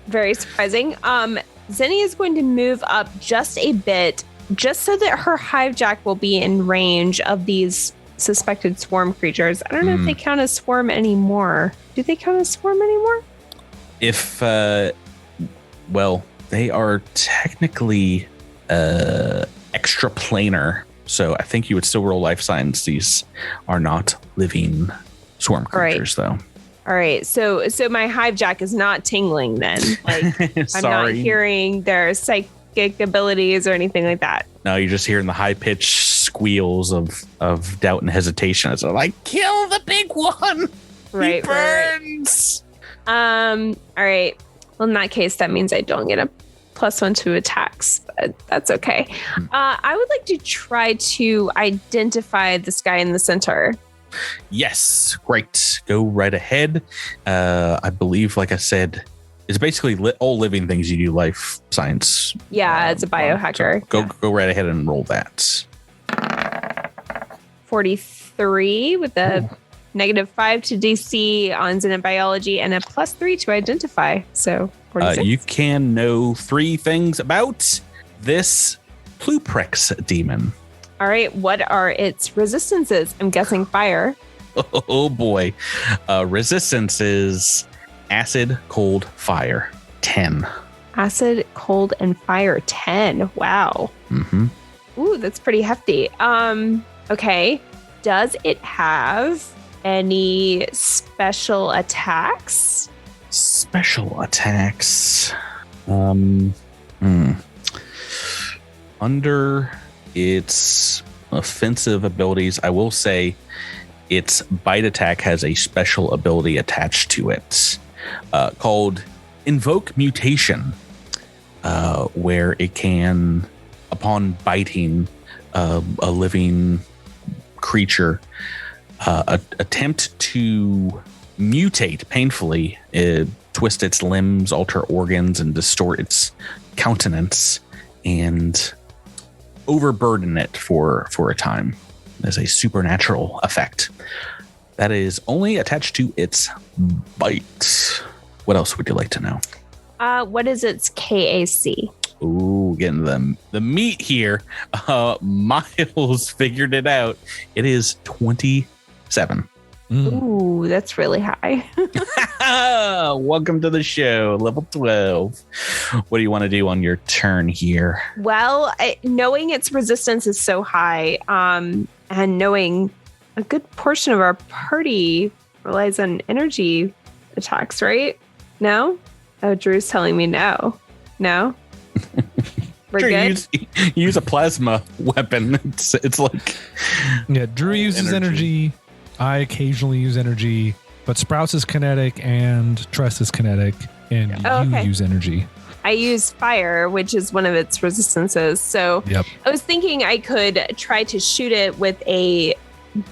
Very surprising. Zenny is going to move up just a bit, just so that her hivejack will be in range of these suspected swarm creatures. I don't know if they count as swarm anymore. Do they count as swarm anymore? If well, they are technically extraplanar, so I think you would still roll life signs. These are not living swarm creatures, though. All right, so my hivejack is not tingling then. Like I'm not hearing their psychic abilities or anything like that. No, you're just hearing the high pitched squeals of doubt and hesitation. It's like, kill the big one. Right, he burns. All right. Well, in that case, that means I don't get a +1 to attacks, but that's okay. I would like to try to identify this guy in the center. Yes, great. Go right ahead. I believe, like I said, it's basically all living things you do life science. Yeah, it's a biohacker. So go right ahead and roll that. 43 with a -5 to DC on xenobiology and a +3 to identify. So 46. You can know 3 things about this Pluprex demon. All right, what are its resistances? I'm guessing fire. Oh boy. Resistance is acid, cold, fire. 10. Acid, cold, and fire. 10. Wow. Mm-hmm. Ooh, that's pretty hefty. Okay. Does it have any special attacks? Special attacks. Under its offensive abilities, I will say its bite attack has a special ability attached to it called Invoke Mutation, where it can, upon biting a living creature, attempt to mutate painfully, twist its limbs, alter organs, and distort its countenance, and overburden it for a time as a supernatural effect. That is only attached to its bite. What else would you like to know? What is its KAC? Ooh, getting the meat here. Miles figured it out. It is 27. Ooh, that's really high. Welcome to the show, level 12. What do you want to do on your turn here? Well, knowing its resistance is so high, and knowing a good portion of our party relies on energy attacks, right? No? Oh, Drew's telling me no. No? We're Sure, good. use a plasma weapon. It's like Drew uses energy. I occasionally use energy, but Sprouts is kinetic and Tress is kinetic, and you use energy. I use fire, which is one of its resistances. So I was thinking I could try to shoot it with a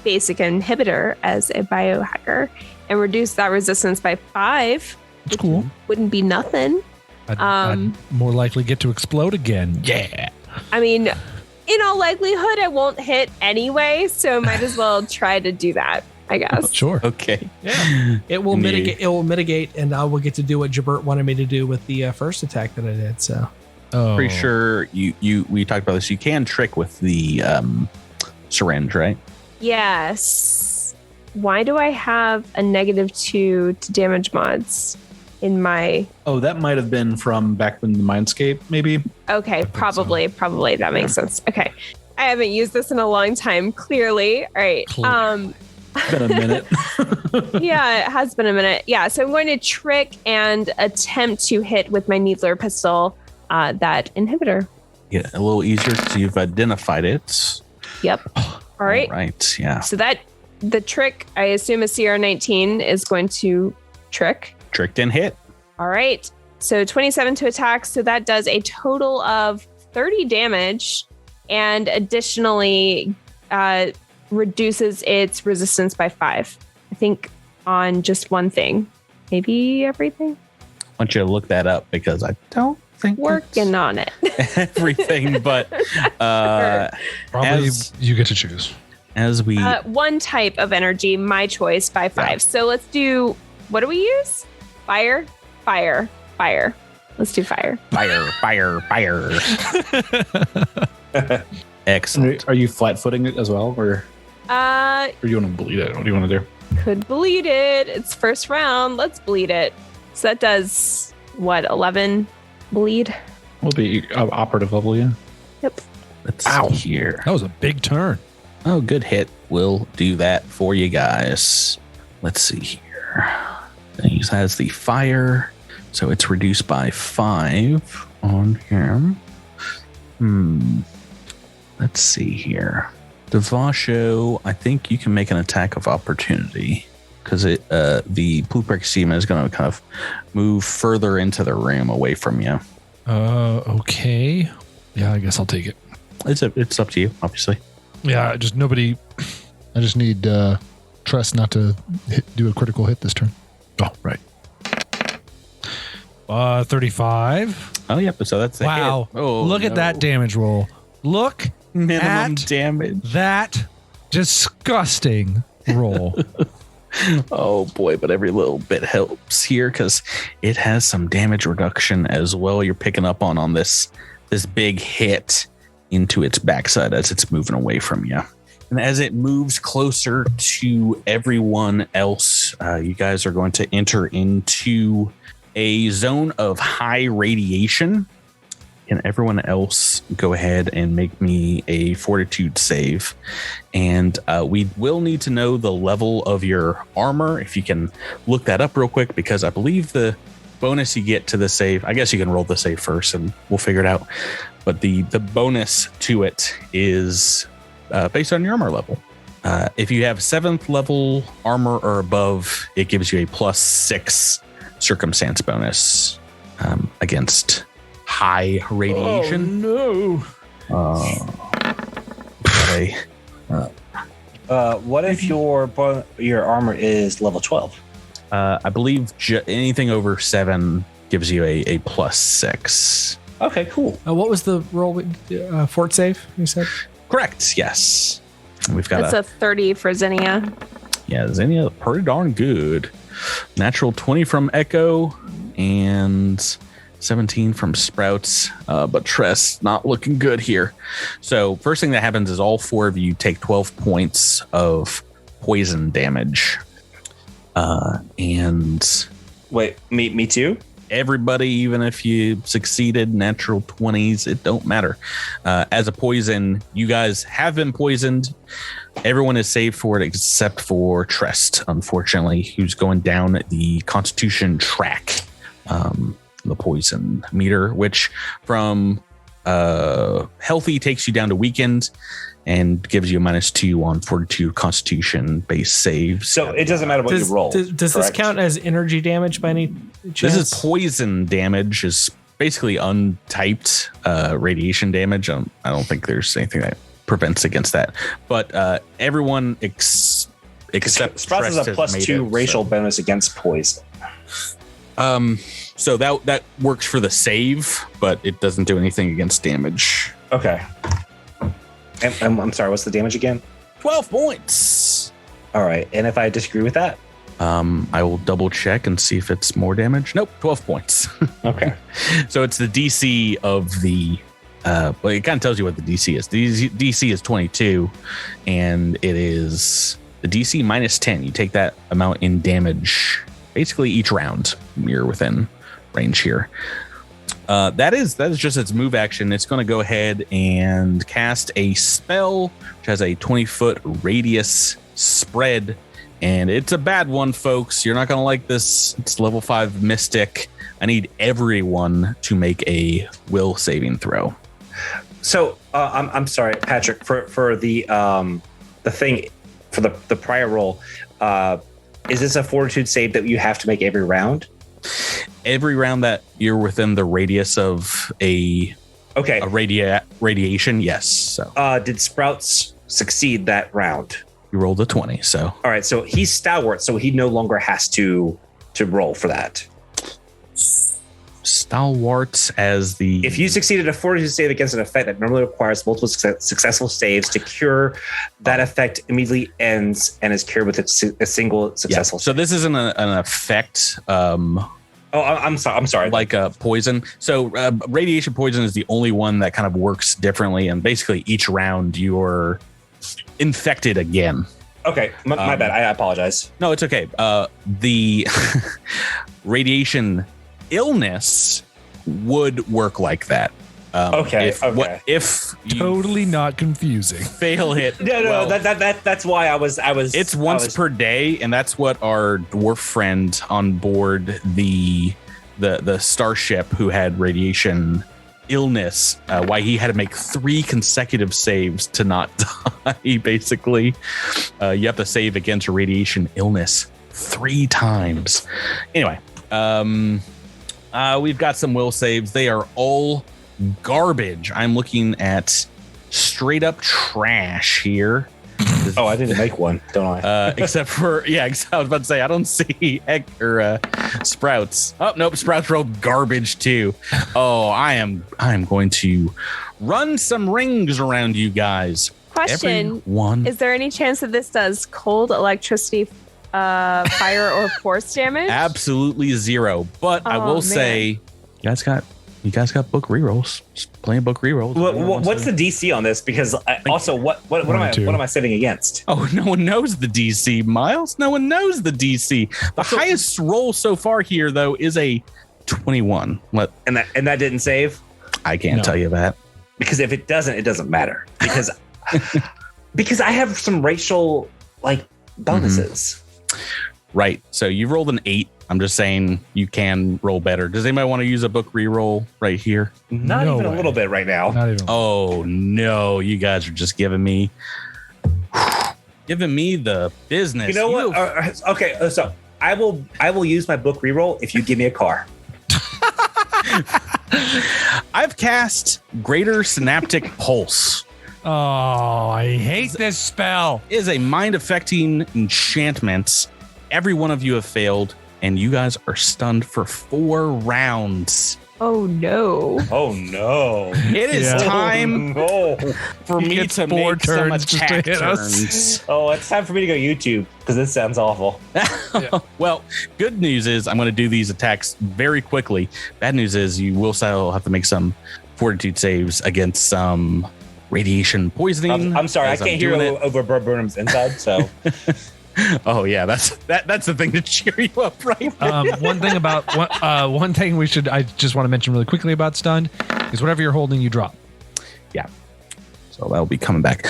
basic inhibitor as a biohacker and reduce that resistance by 5. That's cool. Wouldn't be nothing. I'd more likely get to explode again. Yeah. I mean, in all likelihood, I won't hit anyway, so might as well try to do that, I guess. Sure. okay. Yeah. It will mitigate. It will mitigate, and I will get to do what Jabert wanted me to do with the first attack that I did. So, pretty sure we talked about this. You can trick with the syringe, right? Yes. Why do I have a -2 to damage mods in my... Oh, that might have been from back in the Mindscape, maybe. Okay, probably that makes sense. Okay. I haven't used this in a long time, clearly. All right. It's been a minute. Yeah, it has been a minute. Yeah, so I'm going to trick and attempt to hit with my Needler pistol that inhibitor. Yeah, a little easier because you've identified it. Yep. All right. All right, yeah. So the trick, I assume a CR19 is going to trick. Tricked and hit. All right. So 27 to attack. So that does a total of 30 damage and additionally reduces its resistance by 5. I think on just one thing. Maybe everything? I want you to look that up because I don't think working on it. everything, but probably you get to choose. As we one type of energy, my choice by 5. Yeah. So let's do, what do we use? Fire. Let's do fire. Fire. Excellent. Are you flat-footing it as well, or do you want to bleed it? What do you want to do? Could bleed it. It's first round. Let's bleed it. So that does what? 11 bleed. Will be operative level, yeah. Yep. Let's see here. That was a big turn. Oh, good hit. We'll do that for you guys. Let's see here. He has the fire, so it's reduced by 5 on him. Let's see here. Davaasho, I think you can make an attack of opportunity because the blueprint schema is going to kind of move further into the room away from you. Okay. Yeah, I guess I'll take it. It's up to you, obviously. Yeah, I just need Tress not to do a critical hit this turn. Oh, right. 35. Oh, yeah. So that's a wow. Hit. Oh, look at that damage roll. Look minimum at damage. That disgusting roll. Oh boy, but every little bit helps here because it has some damage reduction as well. You're picking up on this big hit into its backside as it's moving away from you. And as it moves closer to everyone else, you guys are going to enter into a zone of high radiation. Can everyone else go ahead and make me a fortitude save? And we will need to know the level of your armor. If you can look that up real quick, because I believe the bonus you get to the save, I guess you can roll the save first and we'll figure it out. But the bonus to it is based on your armor level. If you have 7th level armor or above, it gives you a +6 circumstance bonus against high radiation. Oh, no. What if your armor is level 12? I believe anything over 7 gives you a +6. Okay, cool. What was the roll? Fort save, you said? Correct, yes. We've got That's a 30 for Zinnia. Yeah, Zinnia, pretty darn good. Natural 20 from Echo and 17 from Sprouts, but Tress not looking good here. So first thing that happens is all 4 of you take 12 points of poison damage. And wait, me too? Everybody, even if you succeeded natural 20s, it don't matter. As a poison, you guys have been poisoned. Everyone is saved for it except for Trest, unfortunately, who's going down the Constitution track. The poison meter, which from healthy takes you down to weakened and gives you a -2 on Fortitude Constitution base saves. So it doesn't matter what you roll. Does this count as energy damage by any chance? This is poison damage. Is basically untyped radiation damage. I don't think there's anything that prevents against that. But everyone except Sprouts is a +2 racial bonus against poison. So that works for the save, but it doesn't do anything against damage. Okay. And I'm sorry, what's the damage again? 12 points. All right. And if I disagree with that? I will double check and see if it's more damage. Nope, 12 points. Okay. So it's the DC of the well, it kind of tells you what the DC is. The DC is 22, and it is the DC -10. You take that amount in damage basically each round. You're within range here. That is just its move action. It's going to go ahead and cast a spell which has a 20-foot radius spread, and it's a bad one, folks. You're not going to like this. It's level 5 Mystic. I need everyone to make a will saving throw. So I'm sorry, Patrick, for the thing for the prior roll. Is this a Fortitude save that you have to make every round? Every round that you're within the radius of a radiation, yes. So did Sprouts succeed that round? You rolled a 20, so all right. So he's stalwart, so he no longer has to roll for that. Stalwart as the... If you succeeded a Fortitude save against an effect that normally requires multiple successful saves to cure, that effect immediately ends and is cured with a single successful. So this isn't an effect. I'm sorry. Like a poison. So radiation poison is the only one that kind of works differently, and basically each round you're infected again. Okay, my bad. I apologize. No, it's okay. The radiation illness would work like per day. If you totally not confusing. Fail hit. No, that's why I was. It's once per day, and that's what our dwarf friend on board the starship who had radiation illness, why he had to make 3 consecutive saves to not die. Basically, you have to save against a radiation illness 3 times. Anyway, we've got some will saves. They are all garbage. I'm looking at straight up trash here. Oh, I didn't make one, don't I? Except for I was about to say I don't see Sprouts. Oh nope, Sprouts rolled garbage too. Oh, I am going to run some rings around you guys. Question: Everyone. Is there any chance that this does cold, electricity, fire, or force damage? Absolutely 0. But I will say, you guys got book rerolls. Just playing book rerolls. What's the DC on this? Because what am I sitting against? Oh, no one knows the DC, Miles. No one knows the DC. The highest roll so far here, though, is a 21. And that didn't save? I can't tell you that. Because if it doesn't matter. Because because I have some racial bonuses. Right. So you've rolled an 8. I'm just saying you can roll better. Does anybody want to use a book reroll right here? Not even a little bit right now. Not even. Oh no, you guys are just giving me the business. You know what? Okay, so I will use my book reroll if you give me a car. I've cast Greater Synaptic Pulse. Oh, I hate this spell. It is a mind-affecting enchantment. Every one of you have failed, and you guys are stunned for 4 rounds. Oh no! Oh no! It is time for me to make some attack turns. Oh, it's time for me to go YouTube because this sounds awful. Well, good news is I'm going to do these attacks very quickly. Bad news is you will still have to make some fortitude saves against some radiation poisoning. I'm sorry, I can't hear over Burnham's inside. So. Oh yeah, that's the thing to cheer you up, right? One thing I just want to mention really quickly about stunned is whatever you're holding, you drop. Yeah, so that'll be coming back.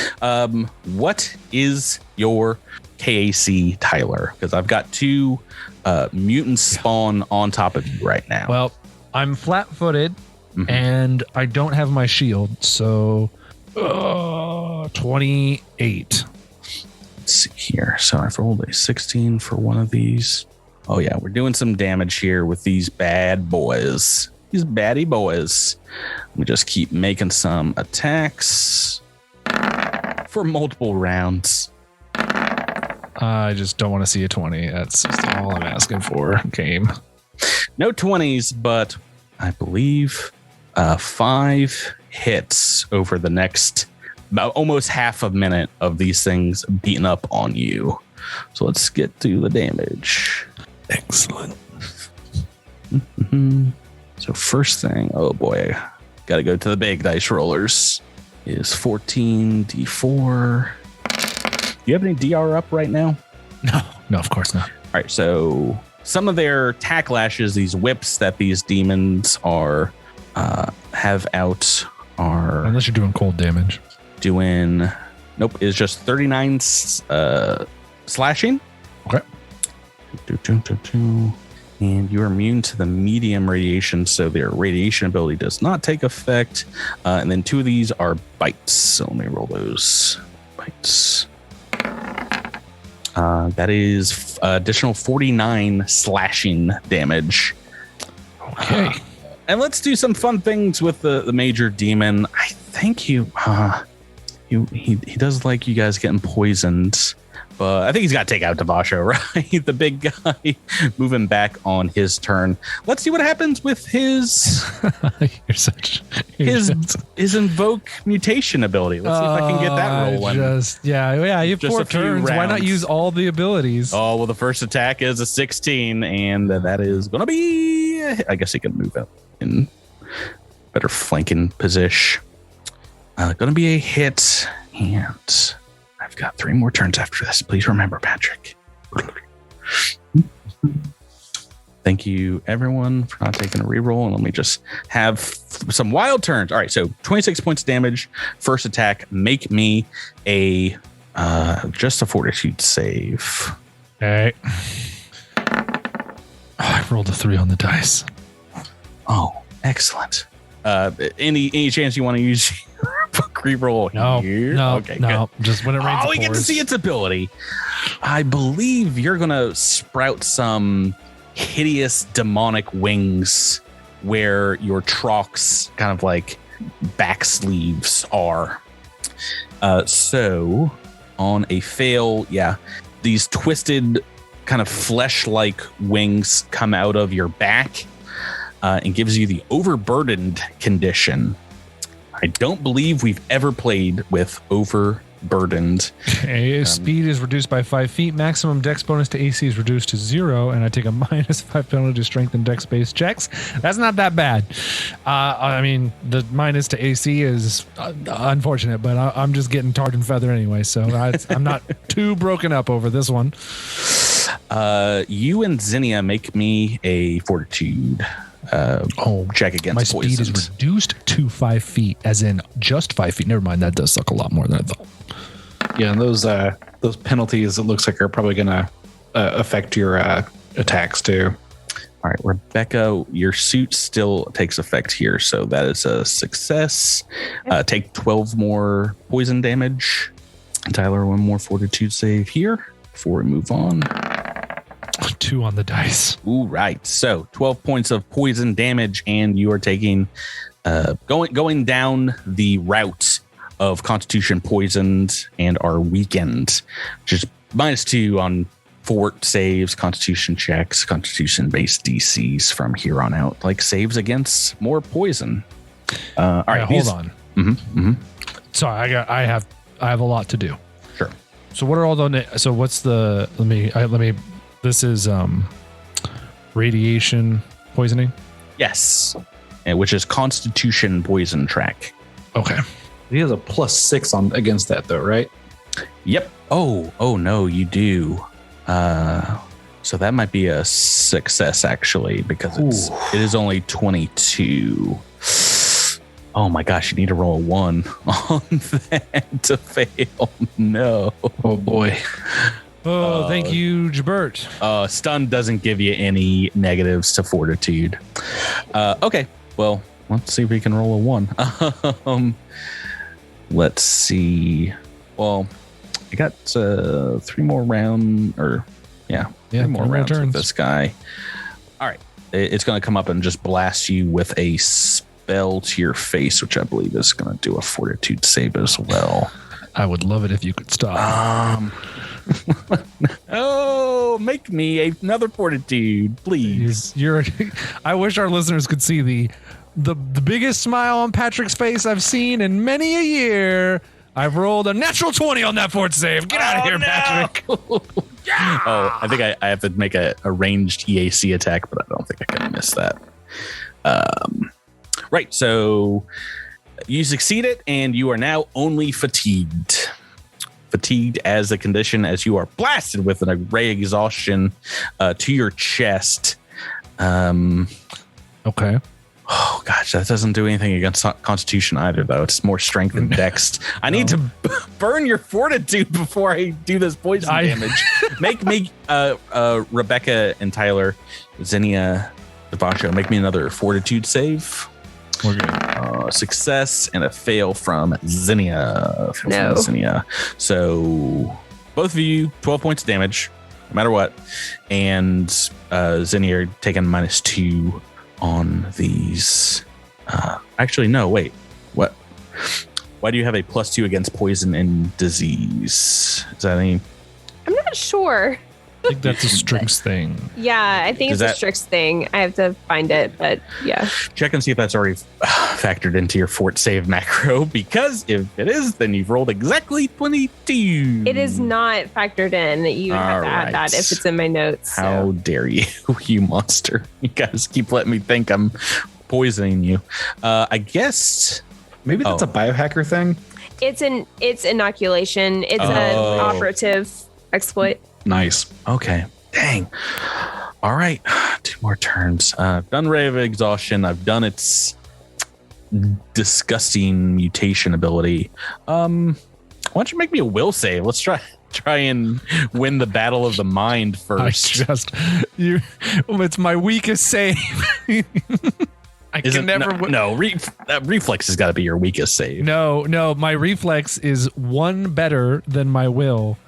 What is your KAC, Tyler? Because I've got 2 mutants spawn on top of you right now. Well, I'm flat-footed, and I don't have my shield, so 28. Let's see here. So I've rolled a 16 for one of these. Oh yeah, we're doing some damage here with these bad boys. These baddie boys. We just keep making some attacks for multiple rounds. I just don't want to see a 20. That's just all I'm asking for. Game. No 20s, but I believe 5 hits over the next about almost half a minute of these things beating up on you. So let's get to the damage. Excellent. So first thing, oh boy, got to go to the big dice rollers, is 14d4. Do you have any DR up right now? No, of course not. All right, so some of their tack lashes, these whips that these demons are have out are Unless you're doing cold damage. doing, nope, is just 39 slashing. Okay. And you're immune to the medium radiation, so their radiation ability does not take effect. And then 2 of these are bites. So let me roll those bites. That is additional 49 slashing damage. Okay. And let's do some fun things with the major demon. I think he does like you guys getting poisoned. But I think he's got to take out Davaasho, right? The big guy moving back on his turn. Let's see what happens with his his invoke mutation ability. Let's see if I can get that rolling. Yeah. You have Just 4 a few turns. Why not rounds. use all the abilities? Oh, well, the first attack is a 16, and that is going to be, I guess he can move up in better flanking position. Going to be a hit, and I've got 3 more turns after this. Please remember, Patrick. Thank you, everyone, for not taking a reroll. And let me just have some wild turns. All right, so 26 points of damage. First attack, make me a just a fortitude save. Okay. I rolled a 3 on the dice. Oh, excellent. Any chance you want to use reroll here? No, okay, no. good. Just when it rains. Oh, we get to see its ability. I believe you're going to sprout some hideous demonic wings where your Trox kind of like back sleeves are. So on a fail, yeah, these twisted kind of flesh-like wings come out of your back and gives you the overburdened condition. I don't believe we've ever played with overburdened. Okay, speed is reduced by 5 feet. Maximum dex bonus to AC is reduced to 0, and I take a -5 penalty to strength and dex-based checks. That's not that bad. I mean, the minus to AC is unfortunate, but I'm just getting tarred and feather anyway, so I'm not too broken up over this one. You and Zinnia make me a fortitude check against my poison. speed is reduced to 5 feet, as in just 5 feet. Never mind, that does suck a lot more than I thought. Yeah, and those penalties, it looks like, are probably going to affect your attacks too. All right, Rebecca, your suit still takes effect here, so that is a success. Take 12 more poison damage. Tyler, 1 more fortitude save here before we move on. 2 on the dice. Ooh, right. So 12 points of poison damage, and you are taking going down the route of Constitution poisoned and are weakened, which is -2 on fort saves, Constitution checks, Constitution-based DCs from here on out, like saves against more poison. All right, hold on. Sorry, I have a lot to do. Sure. So what are all the? So what's the? Let me. This is radiation poisoning. Yes, which is Constitution poison track. Okay. He has a +6 on against that though, right? Yep. Oh no, you do. So that might be a success actually, because it is only 22. Oh my gosh, you need to roll a 1 on that to fail. No. Oh boy. Oh, thank you, Jabert. Stun doesn't give you any negatives to fortitude. Okay, well, let's see if we can roll a 1. Let's see. Well, I got 3 more rounds, or three more rounds with this guy. All right. It's going to come up and just blast you with a spell to your face, which I believe is going to do a fortitude save as well. I would love it if you could stop. Oh, make me another fortitude, please. I wish our listeners could see the biggest smile on Patrick's face I've seen in many a year. I've rolled a natural 20 on that fort save. Get out of here, Patrick. Yeah! Oh, I think I have to make a ranged EAC attack, but I don't think I can miss that. Right, so you succeed it, and you are now only fatigued. Fatigued as a condition as you are blasted with an array exhaustion to your chest. Okay. Oh, gosh, that doesn't do anything against Constitution either, though. It's more strength and dex. I need to burn your fortitude before I do this poison damage. Make me, Rebecca and Tyler, Zinnia, Davaasho, make me another fortitude save. We're good. Success and a fail from Zinnia. So both of you, 12 points of damage, no matter what. And Zinnia are taking -2 on these. Actually, no, wait. What? Why do you have a +2 against poison and disease? Is that any? I'm not sure. I think that's a Strix thing. Yeah, I think it's a Strix thing. I have to find it, but yeah. Check and see if that's already factored into your fort save macro, because if it is, then you've rolled exactly 22. It is not factored in. You have to add that if it's in my notes. How dare you, you monster. You guys keep letting me think I'm poisoning you. I guess... Maybe that's a biohacker thing? It's inoculation. It's an operative exploit. Nice. Okay. Dang. All right. 2 more turns. I've done Ray of Exhaustion. I've done its disgusting mutation ability. Why don't you make me a will save? Let's try and win the battle of the mind first. It's my weakest save. Reflex has got to be your weakest save. No, my reflex is 1 better than my will.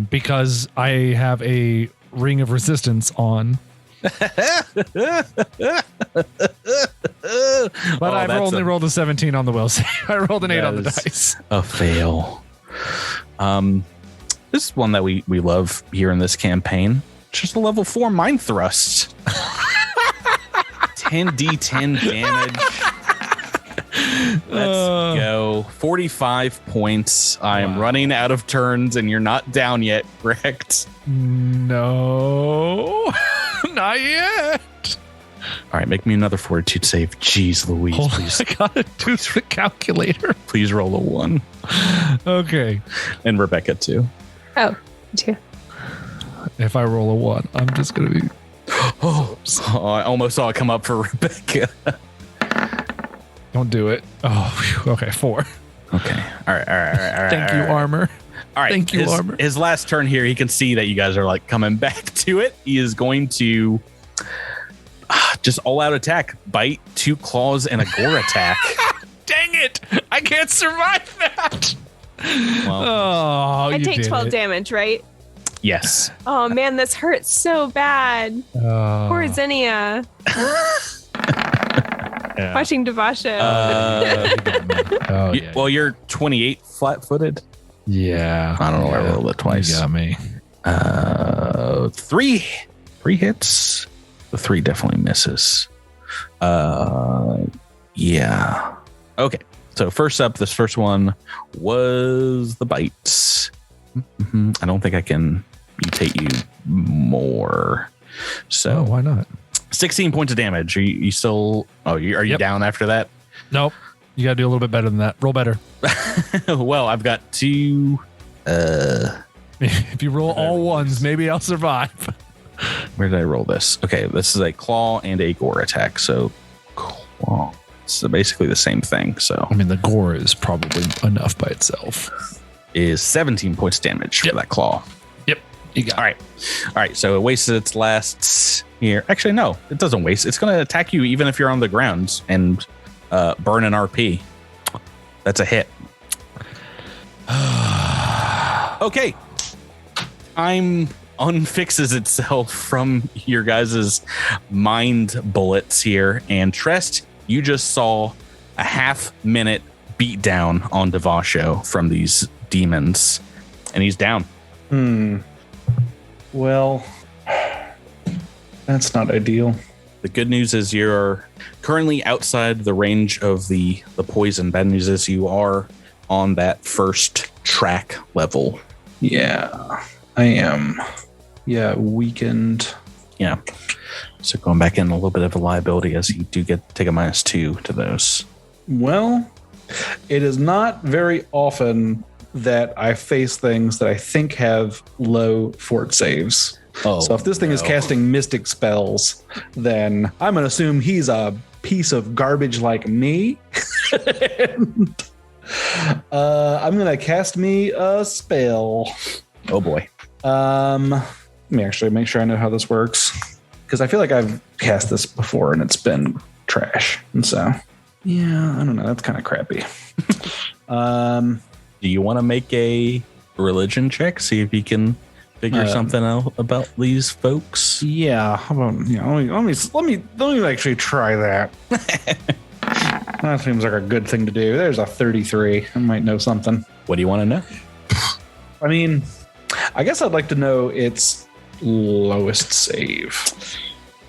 Because I have a ring of resistance on. But I've only rolled a 17 on the will save. I rolled an 8 on the dice. A fail. This is one that we love here in this campaign. It's just a level 4 mind thrust. 10d10 damage. Let's go. 45 points. I am running out of turns and you're not down yet, correct? No, not yet. All right, make me another fortitude save. Jeez Louise, please. I gotta do the calculator. Please roll a 1. Okay. And Rebecca too. Oh, 2. If I roll a 1, I'm just gonna be... Oh, I almost saw it come up for Rebecca. Don't do it. Oh, whew. Okay, 4. Okay. All right. Thank you, armor. All right. Thank you, armor. His last turn here, he can see that you guys are like coming back to it. He is going to just all out attack, bite, 2 claws, and a gore attack. Dang it! I can't survive that. Well, I take 12 damage, right? Yes. Oh man, this hurts so bad. Poor Zinnia. Yeah. Watching Davaasho. Well, you're 28 flat-footed. Yeah. I don't know. I rolled it twice. You got me. 3 hits. The 3 definitely misses. Yeah. Okay. So first up, this first one was the bites. I don't think I can mutate you more. So why not? 16 points of damage. Are you still? Are you down after that? Nope. You got to do a little bit better than that. Roll better. Well, I've got 2. If you roll all 1s, maybe I'll survive. Where did I roll this? Okay, this is a claw and a gore attack. So claw. So basically the same thing. So I mean, the gore is probably enough by itself. Is 17 points damage for that claw. Yep. All right. So it wasted its last here. Actually, no, it doesn't waste. It's going to attack you even if you're on the ground and burn an RP. That's a hit. Okay. Time unfixes itself from your guys' mind bullets here. And Trest, you just saw a half-minute beatdown on Davaasho from these demons. And he's down. Well, that's not ideal. The good news is you're currently outside the range of the poison. Bad news is you are on that first track level. Yeah, I am. Yeah, weakened. Yeah. So going back in a little bit of a liability as you do take a -2 to those. Well, it is not very often that I face things that I think have low fort saves. Oh, so if this thing is casting mystic spells, then I'm going to assume he's a piece of garbage like me. And, I'm going to cast me a spell. Oh boy. Let me actually make sure I know how this works, because I feel like I've cast this before and it's been trash. And so, yeah, I don't know. That's kind of crappy. Do you want to make a religion check? See if you can figure something out about these folks. Yeah. How about, let me actually try that. That seems like a good thing to do. There's a 33. I might know something. What do you want to know? I mean, I guess I'd like to know its lowest save.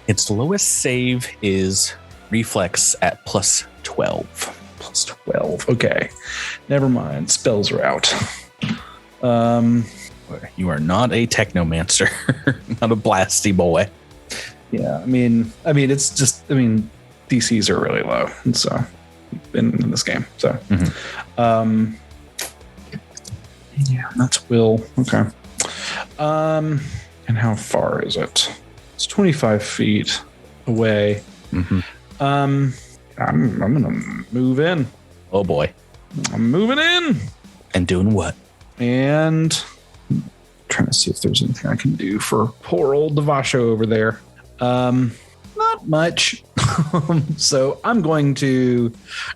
Its lowest save is reflex at +12. +12. Okay. Never mind. Spells are out. You are not a technomancer, not a blasty boy. Yeah, I mean, it's just, DCs are really low, and so in this game. So, yeah, that's will. Okay. And how far is it? It's 25 feet away. I'm gonna move in. Oh boy. I'm moving in. And doing what? And I'm trying to see if there's anything I can do for poor old Davaasho over there. Not much. So I'm going to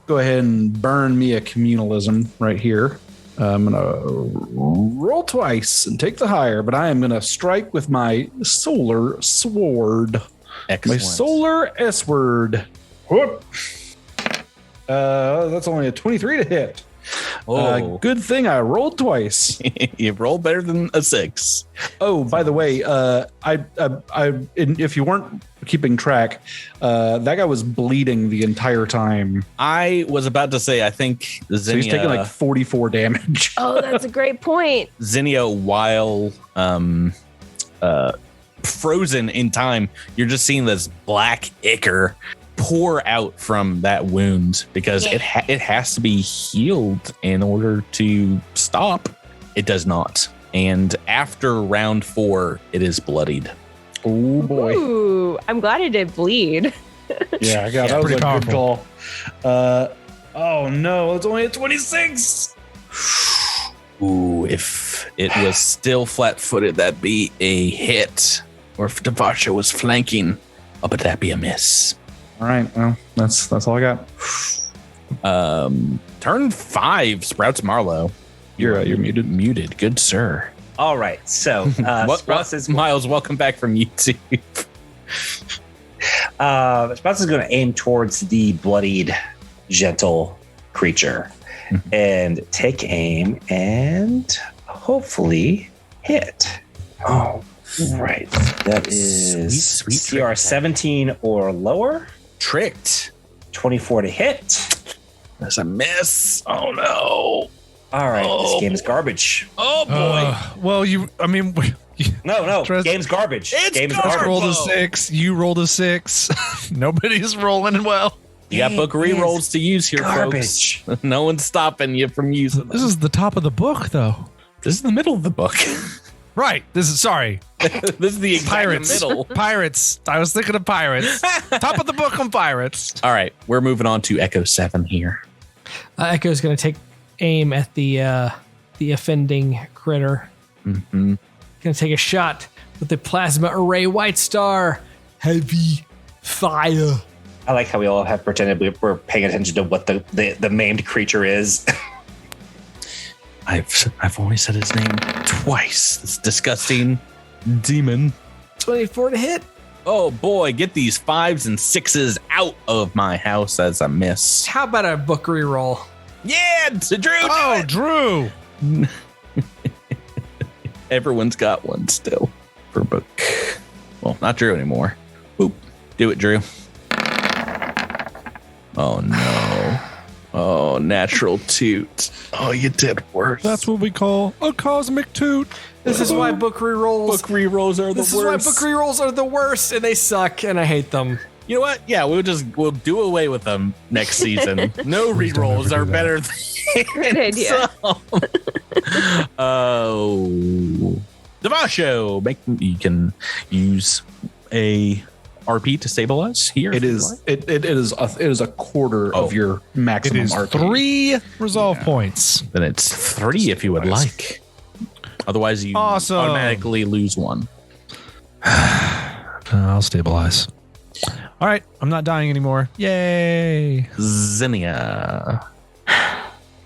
go ahead and burn me a communalism right here. I'm going to roll twice and take the higher, but I am going to strike with my solar sword. Excellent. My solar S-word. Whoop. That's only a 23 to hit. Oh. Good thing I rolled twice. You rolled better than a 6. Oh, by the way, if you weren't keeping track, that guy was bleeding the entire time. I was about to say, I think Zinnia, so he's taking like 44 damage. Oh, that's a great point. Zinnia, while frozen in time, you're just seeing this black ichor pour out from that wound because it has to be healed in order to stop. It does not. And after round 4, it is bloodied. Oh boy. Ooh, I'm glad it did bleed. Yeah, I got that was a pretty good call. Oh no, it's only a 26. Ooh, if it was still flat-footed, that'd be a hit. Or if Davaasho was flanking, but that'd be a miss. All right, well, that's all I got. Turn 5, Sprouts Marlowe. You're muted. Muted, good sir. All right. So Sprouts is Miles, welcome back from YouTube. Sprouts is going to aim towards the bloodied, gentle creature and take aim and hopefully hit. Oh, right. That is Sweet CR 17 or lower. Tricked. 24 to hit. That's a miss. Oh no. All right. This game is garbage. Oh boy. Well, No. Trust- Game's garbage. It's Game's garbage. garbage. rolled a 6. You rolled a 6. Nobody's rolling well. You got book re-rolls to use here, Garbage. folks. No one's stopping you from using them. This is the top of the book, though. This is the middle of the book. Right. This is sorry. This is the exact Pirates. middle. Pirates. I was thinking of pirates. Top of the book on pirates. All right, we're moving on to Echo 7 here. Echo's going to take aim at the offending critter. Mm-hmm. Gonna take a shot with the plasma array white star. Heavy fire. I like how we all have pretended we're paying attention to what the maimed creature is. I've only said his name twice. This disgusting demon. 24 to hit. Oh boy, get these 5s and 6s out of my house as a miss. How about a book reroll? Yeah, it's a Drew. Oh, Drew. Everyone's got one still for book. Well, not Drew anymore. Oop. Do it, Drew. Oh no. Oh, natural toot. Oh, you did worse. That's what we call a cosmic toot. This is why book rerolls. Book rerolls are the worst. This is why book rerolls are the worst, and they suck, and I hate them. You know what? Yeah, we'll do away with them next season. No rerolls are better than Good idea. Oh, Davaasho. You can use a RP to stabilize here. It is a quarter of your maximum It is RP. 3 resolve points. Then it's 3 if you would like. Otherwise, you Awesome. automatically lose 1. I'll stabilize. All right, I'm not dying anymore. Yay! Zinnia.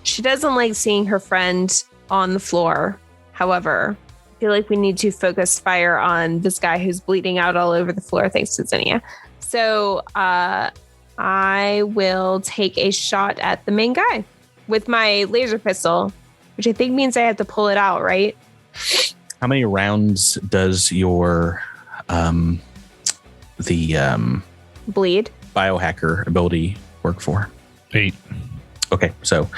She doesn't like seeing her friend on the floor. However, I feel like we need to focus fire on this guy who's bleeding out all over the floor thanks to Zinnia. So I will take a shot at the main guy with my laser pistol, which I think means I have to pull it out, right? How many rounds does your Bleed. biohacker ability work for? 8. Okay, so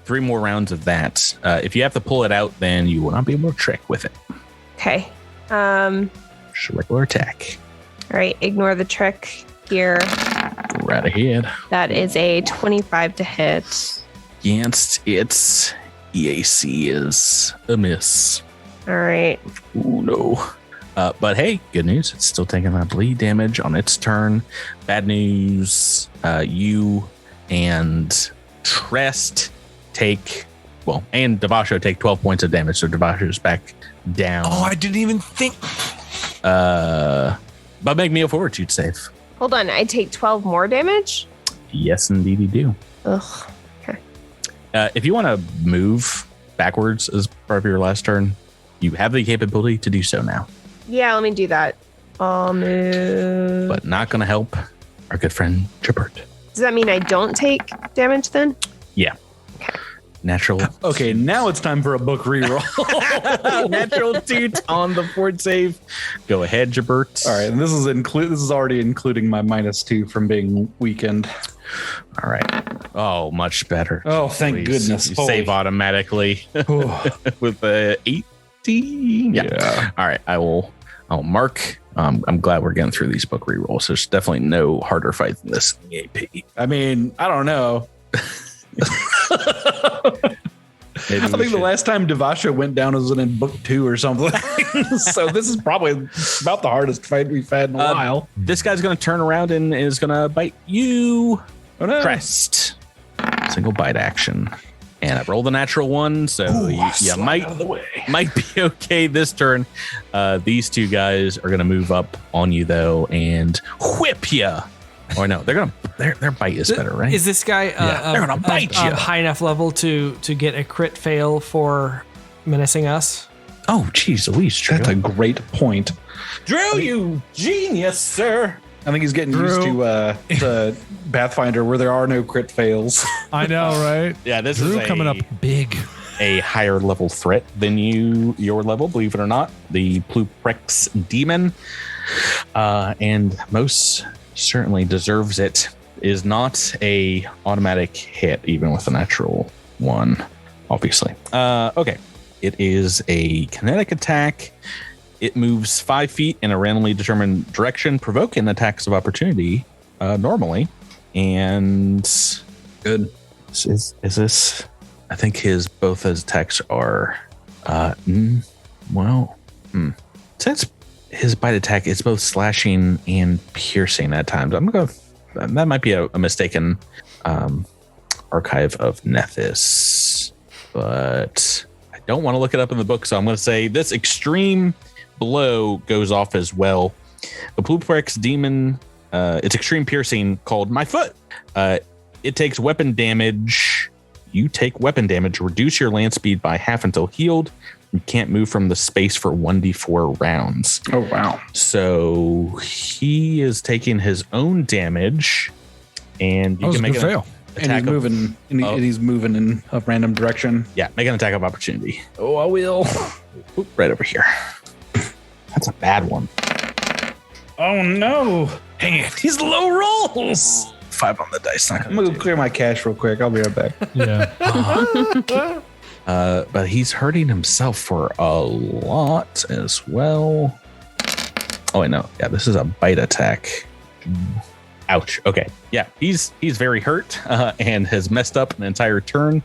3 more rounds of that. If you have to pull it out, then you will not be able to trick with it. Okay. Just a regular attack. All right. Ignore the trick here. Right ahead. That is a 25 to hit. Against its EAC is a miss. All right. Ooh, no. But hey, good news. It's still taking that bleed damage on its turn. Bad news. You and Trest take, and Davaasho take 12 points of damage. So Davaasho's back down. Oh, I didn't even think. But make me a fortitude save. Hold on. I take 12 more damage? Yes, indeed, you do. Ugh. Okay. If you want to move backwards as part of your last turn, you have the capability to do so now. Yeah, let me do that. I'll move. But not going to help our good friend Chipert. Does that mean I don't take damage then? Yeah. Okay. Natural. Okay, now it's time for a book reroll. Natural toot on the fort save. Go ahead, Jabert. All right, and this is already including my -2 from being weakened. All right. Oh, much better. Oh, thank goodness. You Holy- save automatically with the 18. Yeah. All right. I'll mark. I'm glad we're getting through these book rerolls. There's definitely no harder fight than this in the AP. I mean, I don't know. I think the last time Davaasho went down was in book 2 or something. So this is probably about the hardest fight we've had in a while. This guy's going to turn around and is going to bite you. Oh no. Crest. Single bite action. And I've rolled a natural 1, so you might be okay this turn. These 2 guys are going to move up on you though and whip you. Or no, their bite is better, right? Is this guy they're gonna bite you. high enough level to get a crit fail for menacing us? Oh, geez, Louise, Drew. That's a great point. Drew, you genius, sir. I think he's getting used to the Pathfinder where there are no crit fails. I know, right? Yeah, this Drew is coming up big. a higher level threat than your level, believe it or not. The Pluprex demon, and most certainly deserves it. Is not a automatic hit, even with a natural 1, obviously. Okay, it is a kinetic attack. It moves 5 feet in a randomly determined direction, provoking attacks of opportunity normally. And Good. Is this? I think both his attacks are. Since his bite attack is both slashing and piercing at times, I'm gonna go. That might be a mistaken archive of Nethys, but I don't want to look it up in the book, so I'm going to say this extreme blow goes off as well. The Pluprex demon, its extreme piercing called My Foot. It takes weapon damage. You take weapon damage. Reduce your land speed by half until healed. You can't move from the space for 1d4 rounds. Oh, wow. So he is taking his own damage, and you can make fail. And he's moving in a random direction. Yeah, make an attack of opportunity. Oh, I will. Oop, right over here. That's a bad one. Oh no! Hang it. He's low rolls. 5 on the dice. I'm gonna clear my cache real quick. I'll be right back. Yeah. But he's hurting himself for a lot as well. Oh, wait, no. Yeah, this is a bite attack. Ouch. Okay. Yeah, he's very hurt and has messed up an entire turn.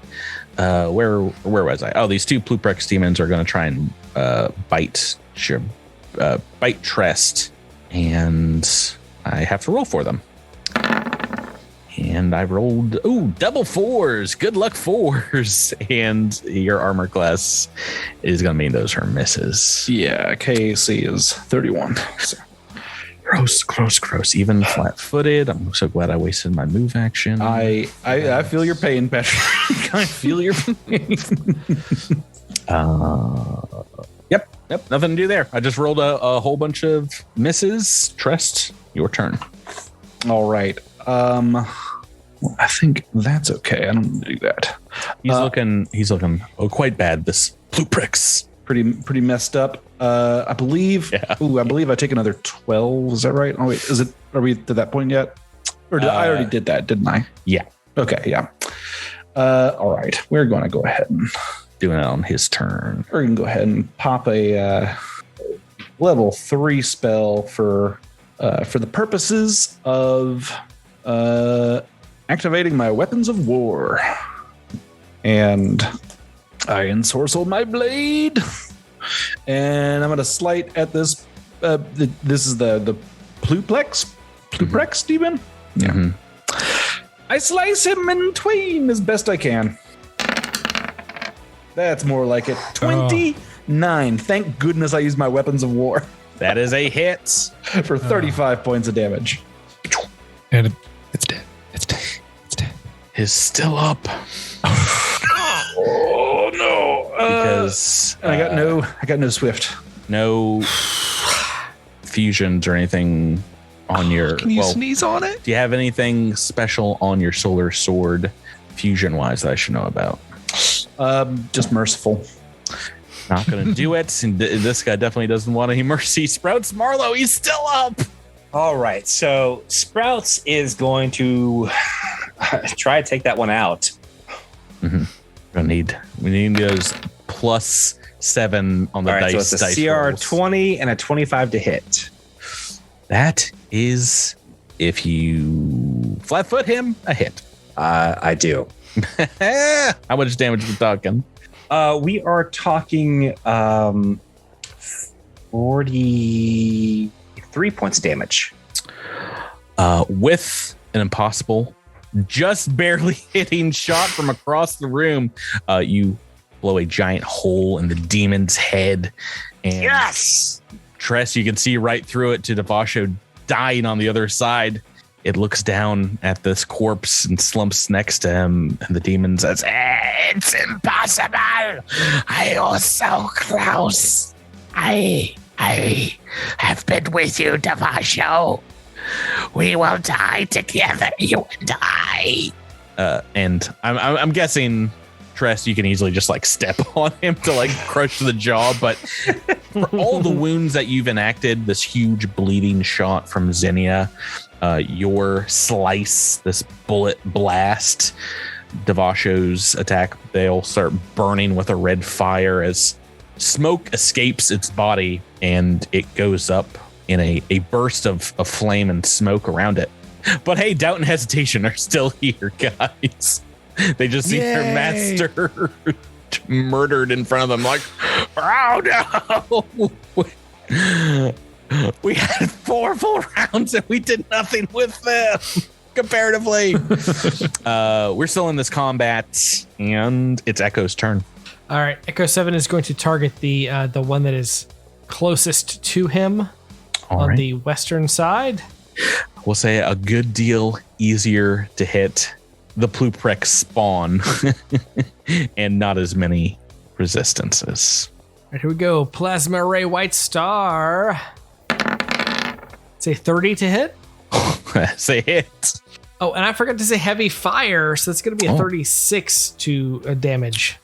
Where was I? Oh, these 2 Pluprex demons are going to try and bite Trest, and I have to roll for them. And I rolled, double 4s. Good luck 4s. And your armor class is going to mean those are misses. Yeah, KAC is 31. So. Gross. Even flat-footed. I'm so glad I wasted my move action. I feel your pain, Patrick. I feel your pain. Yep. Nothing to do there. I just rolled a whole bunch of misses. Trest, your turn. All right. I think that's okay. I don't do that. He's looking quite bad. This Pluprex. Pretty messed up. I believe. Yeah. I believe I take another 12. Is that right? Oh wait, is it? Are we to that point yet? Or I already did that, didn't I? Yeah. Okay. Yeah. All right. We're going to go ahead and doing it on his turn. We're going to go ahead and pop a level 3 spell for the purposes of activating my weapons of war. And I ensorcel my blade. And I'm going to slight at this. This is the Pluprex demon? Yeah. Mm-hmm. I slice him in twain as best I can. That's more like it. 29. Thank goodness I used my weapons of war. That is a hit. For 35 points of damage. And it's dead. Is still up. Oh no! Because I got no swift, no fusions or anything on your. Can you sneeze on it? Do you have anything special on your solar sword, fusion wise, that I should know about? Just merciful. Not gonna do it. And this guy definitely doesn't want any mercy. Sprouts Marlowe, he's still up. All right, so Sprouts is going to try to take that one out. Mm-hmm. We need those +7 on the dice. So it's a CR rolls. 20 and a 25 to hit. That is, if you flat-foot him, a hit. I do. How much damage are we talking? We are talking 43 points of damage. With an impossible, just barely hitting shot from across the room, you blow a giant hole in the demon's head. And yes! Tress, you can see right through it to Davaasho dying on the other side. It looks down at this corpse and slumps next to him, and the demon says, "It's impossible. I was so close. I have been with you, Davaasho. We will die together, you and I." And I'm guessing, Tress, you can easily just like step on him to like crush the jaw, but for all the wounds that you've enacted, this huge bleeding shot from Xenia, your slice, this bullet blast, Davaasho's attack, they'll start burning with a red fire as smoke escapes its body and it goes up in a burst of flame and smoke around it. But hey, doubt and hesitation are still here, guys. They just see their master murdered in front of them, like, oh no! We had 4 full rounds and we did nothing with them, comparatively. We're still in this combat, and it's Echo's turn. All right, Echo 7 is going to target the one that is closest to him on the western side. We'll say a good deal easier to hit. The Pluprex spawn and not as many resistances. All right, here we go. Plasma Ray White Star. Say 30 to hit. Say hit. Oh, and I forgot to say heavy fire, so that's going to be a 36 to damage.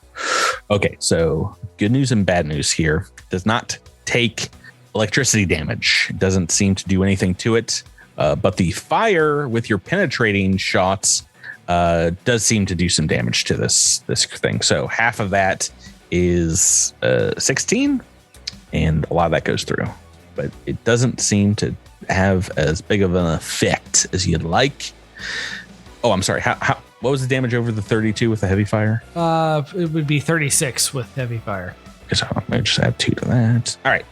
Okay, so good news and bad news here. Does not take electricity damage. It doesn't seem to do anything to it. But the fire with your penetrating shots does seem to do some damage to this thing. So half of that is 16, and a lot of that goes through. But it doesn't seem to have as big of an effect as you'd like. Oh, I'm sorry. What was the damage over the 32 with the heavy fire? It would be 36 with heavy fire. So I'm going to just add 2 to that. All right.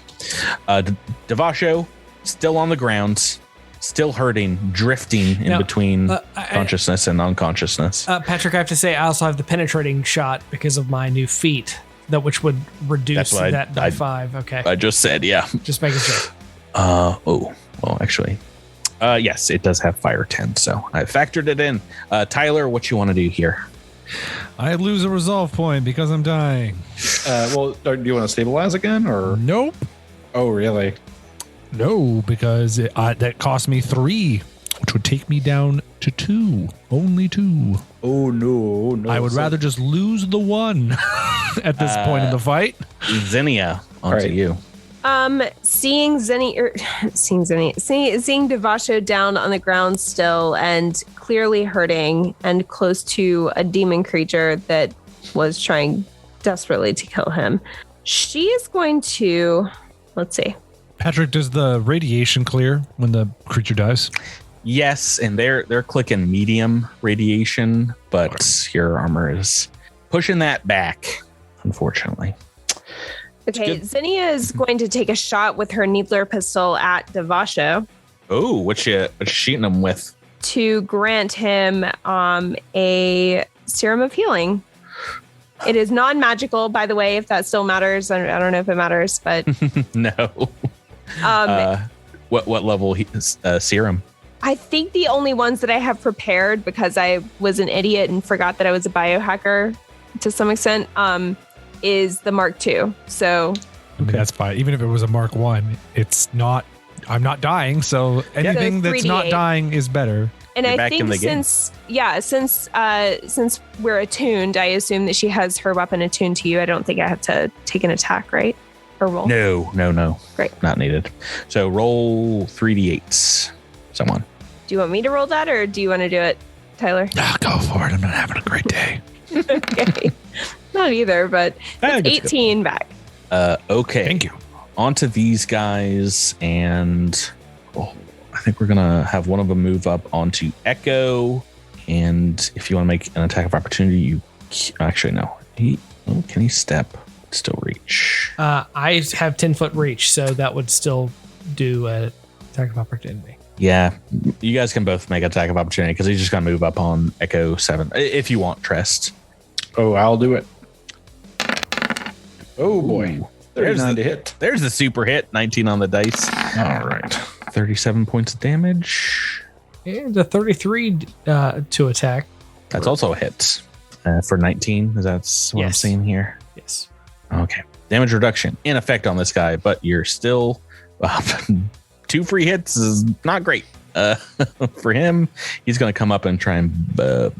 Davaasho, still on the ground, still hurting, drifting in between consciousness and unconsciousness. Patrick, I have to say, I also have the penetrating shot because of my new feat, which would reduce that by 5. Okay. I just said, yeah. Just making sure. Yes, it does have fire 10, so I factored it in. Tyler, what you want to do here? I lose a resolve point because I'm dying. Do you want to stabilize again, or nope? Oh, really? No, because that cost me 3, which would take me down to 2. Only 2. Oh no! I would rather just lose the 1 at this point in the fight. Xenia, onto you. Seeing Davaasho down on the ground still and clearly hurting and close to a demon creature that was trying desperately to kill him, she is going to, let's see. Patrick, does the radiation clear when the creature dies? Yes, and they're clicking medium radiation, but your armor is pushing that back, unfortunately. Okay, Xenia is going to take a shot with her needler pistol at Davaasho. Oh, what you shooting him with? To grant him a serum of healing. It is non-magical, by the way, if that still matters. I don't know if it matters, but no. What level serum? I think the only ones that I have prepared, because I was an idiot and forgot that I was a biohacker to some extent, is the Mark II. So okay, that's fine. Even if it was a Mark I, it's not. I'm not dying, so anything that's not dying is better. And I think since we're attuned, I assume that she has her weapon attuned to you. I don't think I have to take an attack, right? Or roll? No. Great. Not needed. So roll 3d8s. Someone. Do you want me to roll that, or do you want to do it, Tyler? Go for it. I'm not having a great day. Okay. Not either, but that's 18 back. Okay. Thank you. On to these guys, and I think we're going to have one of them move up onto Echo. And if you want to make an attack of opportunity, actually, no. Can he step? Still reach? I have 10-foot reach, so that would still do an attack of opportunity. Yeah, you guys can both make attack of opportunity because he's just going to move up on Echo 7 if you want, Trest. Oh, I'll do it. Oh boy, 39 to hit. There's the super hit. 19 on the dice. All right, 37 points of damage. And a 33 to attack. That's also a hit for 19. Is that what I'm seeing here? Yes. Okay. Damage reduction in effect on this guy, but you're still 2 free hits is not great. For him, he's going to come up and try and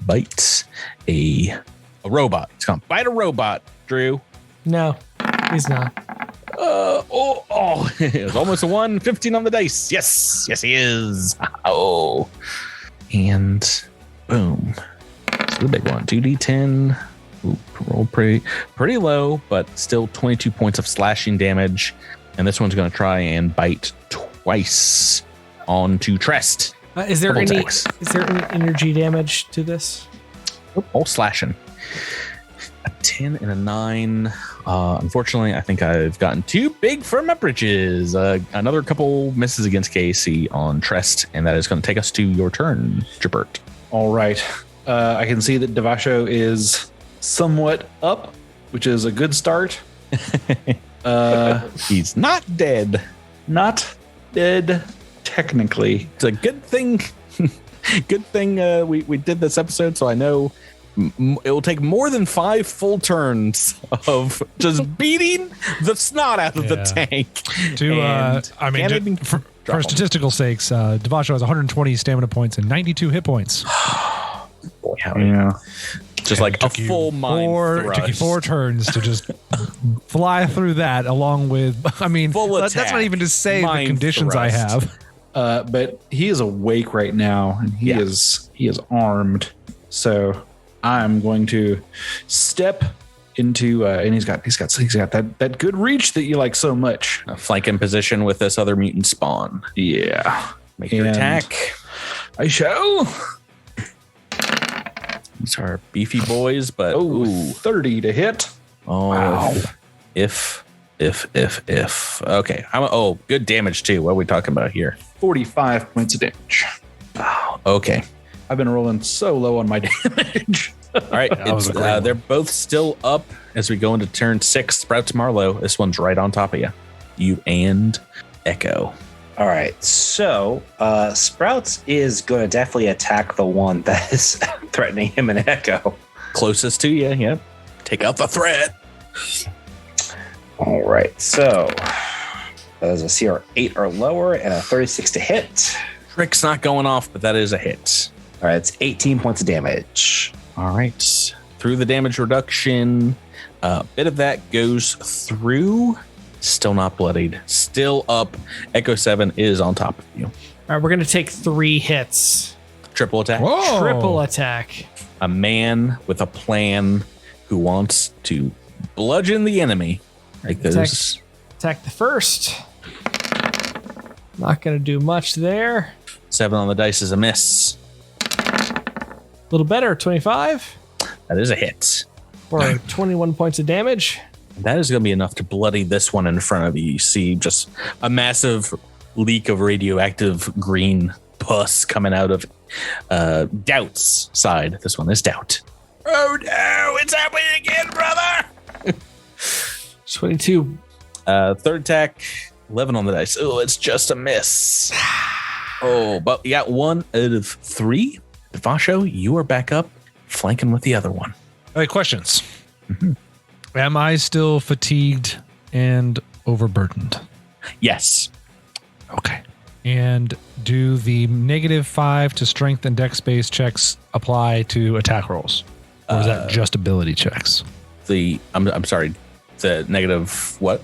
bite a robot. He's going to bite a robot, Drew. No, he's not. It was almost a 1. 15 on the dice. Yes, he is. Oh, and boom. It's the big one. 2d10. Ooh, roll pretty low, but still 22 points of slashing damage. And this one's going to try and bite twice onto Trest. Is there any energy damage to this? All slashing. A 10 and a 9. Unfortunately, I think I've gotten too big for my britches. Another couple misses against KC on Trest, and that is going to take us to your turn, Jabert. All right. I can see that Davaasho is somewhat up, which is a good start. He's not dead. Not dead, technically. It's a good thing. Good thing we did this episode, so I know it will take more than 5 full turns of just beating the snot out of the tank. For statistical sakes, Davaasho has 120 stamina points and 92 hit points. Boy, howdy. Just like a full mind thrust. It took you 4 turns to just fly through that, along with, that's not even to say the conditions thrust. I have. But he is awake right now, and he is armed. So I'm going to step into, and he's got that good reach that you like so much. A flanking position with this other mutant spawn. Yeah, make your attack. I shall. These are beefy boys, but 30 to hit. Oh, wow. If. Okay. Good damage too. What are we talking about here? 45 points of damage. Oh, okay. I've been rolling so low on my damage. All right. They're both still up as we go into turn 6. Sprouts Marlowe. This one's right on top of you. You and Echo. All right. So Sprouts is going to definitely attack the one that is threatening him and Echo. Closest to you. Yep. Take out the threat. All right. So that is a CR 8 or lower and a 36 to hit. Trick's not going off, but that is a hit. All right. It's 18 points of damage. All right. Through the damage reduction, a bit of that goes through. Still not bloodied. Still up. Echo 7 is on top of you. All right, we're going to take 3 hits. Triple attack. Whoa. Triple attack. A man with a plan who wants to bludgeon the enemy. Like this. Attack the first. Not going to do much there. 7 on the dice is a miss. A little better, 25. That is a hit. For 21 points of damage. That is going to be enough to bloody this one in front of you. You see just a massive leak of radioactive green pus coming out of Doubt's side. This one is Doubt. Oh no, it's happening again, brother. 22. Third attack, 11 on the dice. Oh, it's just a miss. Oh, but you got 1 out of 3. Davaasho, you are back up, flanking with the other one. All right, questions. Mm-hmm. Am I still fatigued and overburdened? Yes. Okay. And do the -5 to strength and dex based checks apply to attack rolls? Or is that just ability checks? I'm sorry, the negative what?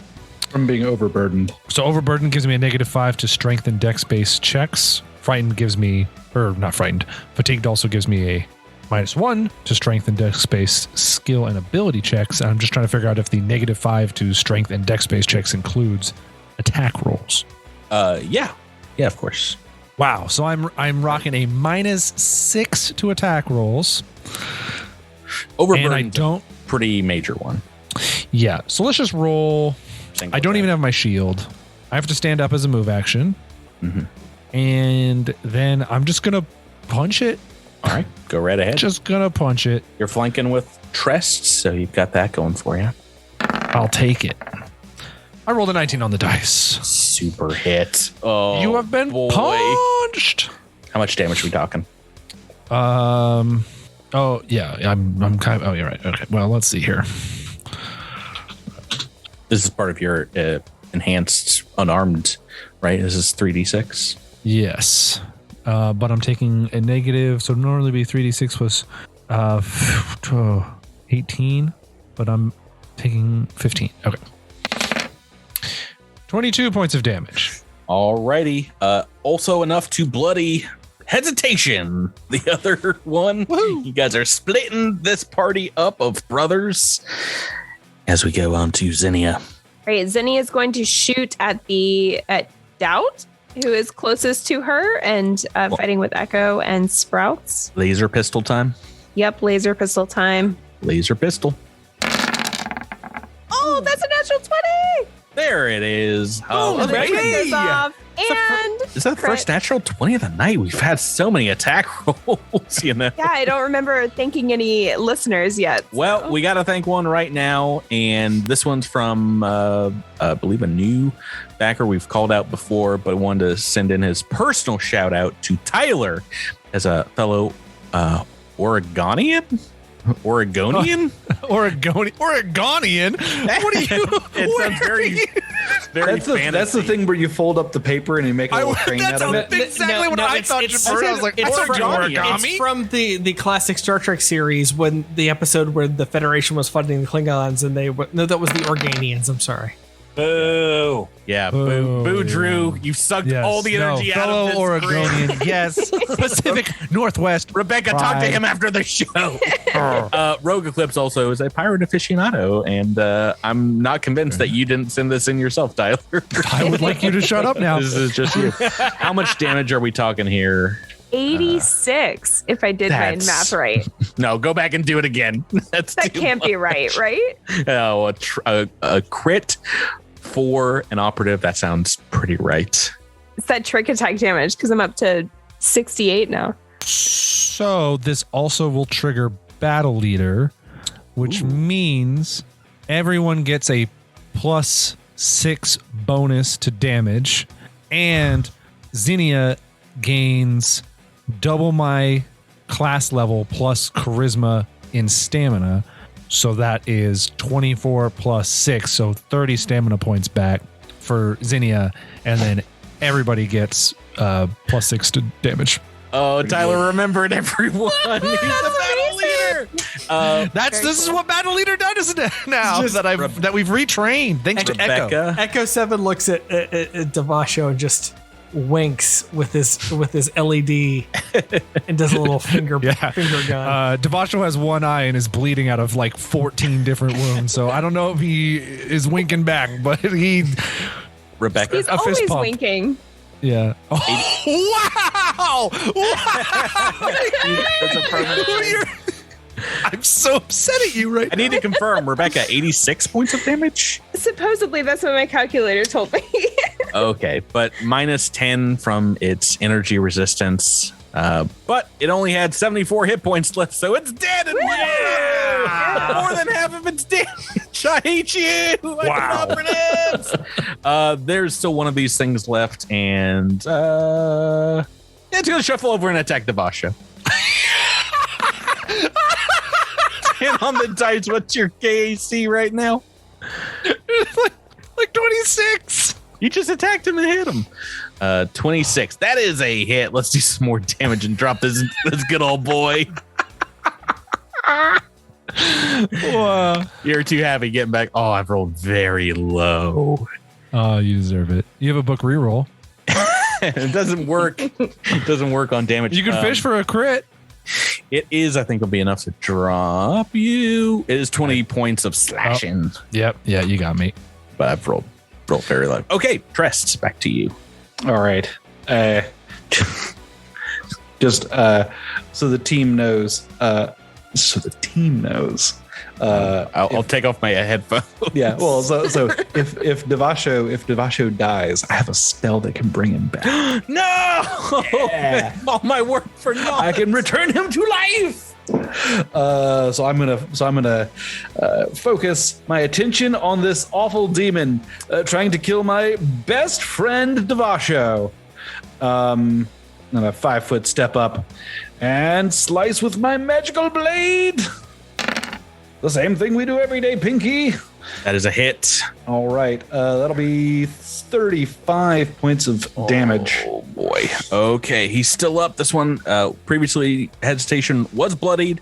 From being overburdened. So overburdened gives me a -5 to strength and dex based checks. Frightened gives me, or not frightened, fatigued also gives me a -1 to strength and dex based skill and ability checks. And I'm just trying to figure out if the -5 to strength and dex based checks includes attack rolls. Yeah, of course. Wow. So I'm rocking a -6 to attack rolls. Overburdened. And I don't. Pretty major one. Yeah. So let's just roll. I don't even have my shield. I have to stand up as a move action. Mm-hmm. And then I'm just going to punch it. All right. Go right ahead. Just going to punch it. You're flanking with Trest, so you've got that going for you. I'll take it. I rolled a 19 on the dice. Super hit. Oh, you have been punched. How much damage are we talking? Oh yeah, I'm kind of. Oh, you're right. Okay. Well, let's see here. This is part of your enhanced unarmed, right? This is 3d6. Yes, but I'm taking a negative. So it'd normally be 3d6 plus 18, but I'm taking 15. Okay. 22 points of damage. Alrighty. Also enough to bloody Hesitation. The other one. Woo-hoo. You guys are splitting this party up of brothers as we go on to Zinnia. All right, Zinnia is going to shoot at Doubt, who is closest to her, and fighting with Echo and Sprouts. Laser pistol time. Yep, laser pistol time. Laser pistol. Oh, that's a natural 20. There it is. Oh, the trick goes off. And is that the first natural 20 of the night? We've had so many attack rolls, you know. Yeah, I don't remember thanking any listeners yet. Well, we got to thank one right now, and this one's from, I believe, a new backer we've called out before, but I wanted to send in his personal shout out to Tyler as a fellow Oregonian. Oregonian? Oregonian? What are you? It sounds very fantasy. That's the thing where you fold up the paper and you make a little crane out of it. Exactly what I thought. First, I was like, It's from the classic Star Trek series when the episode where the Federation was fighting the Klingons and that was the Organians. I'm sorry. Boo. Yeah, boo, Drew. You sucked all the energy out of this. Oregonian. Yes. Pacific Northwest. Rebecca, talk to him after the show. Rogue Eclipse also is a pirate aficionado, and I'm not convinced that you didn't send this in yourself, Tyler. I would like you to shut up now. This is just you. How much damage are we talking here? 86, if I did my math right. No, go back and do it again. That can't be right? Oh, a crit for an operative. That sounds pretty right. It's that trick attack damage because I'm up to 68 now. So this also will trigger Battle Leader, which means everyone gets a +6 bonus to damage, and Zinnia gains double my class level plus charisma in stamina. So that is 24 plus 6, so 30 stamina points back for Zinnia, and then everybody gets +6 to damage. Oh, Tyler remembered everyone. He's the battle leader. This is what Battle Leader does now that we've retrained thanks to Echo. Echo 7 looks at Davaasho and just winks with his LED and does a little finger gun. Davaasho has one eye and is bleeding out of like 14 different wounds, so I don't know if he is winking back, but Rebecca, he's always winking. Yeah. Wow! That's a permanent. I'm so upset at you right now. I need to confirm, Rebecca, 86 points of damage? Supposedly, that's what my calculator told me. Okay, but -10 from its energy resistance. But it only had 74 hit points left, so it's dead. And more than half of its damage. I hate you. Wow. There's still one of these things left, and it's going to shuffle over and attack Davaasho. And on the dice, what's your KAC right now? like 26. You just attacked him and hit him. 26. That is a hit. Let's do some more damage and drop this good old boy. You're too happy getting back. Oh, I've rolled very low. Oh, you deserve it. You have a book reroll. It doesn't work. It doesn't work on damage. You can fish for a crit. It is, I think, will be enough to drop you. It is 20 points of slashing. Oh, yep. Yeah, you got me. But I've rolled very low. Okay, Trest, back to you. All right. So the team knows. I'll take off my headphones. Yeah. Well, so if Davaasho dies, I have a spell that can bring him back. No! Yeah. All my work for naught. I can return him to life. So I'm gonna focus my attention on this awful demon trying to kill my best friend Davaasho. And a 5-foot step up and slice with my magical blade. The same thing we do every day, Pinky. That is a hit. All right. That'll be 35 points of damage. Oh, boy. Okay. He's still up. This one, previously, hesitation was bloodied.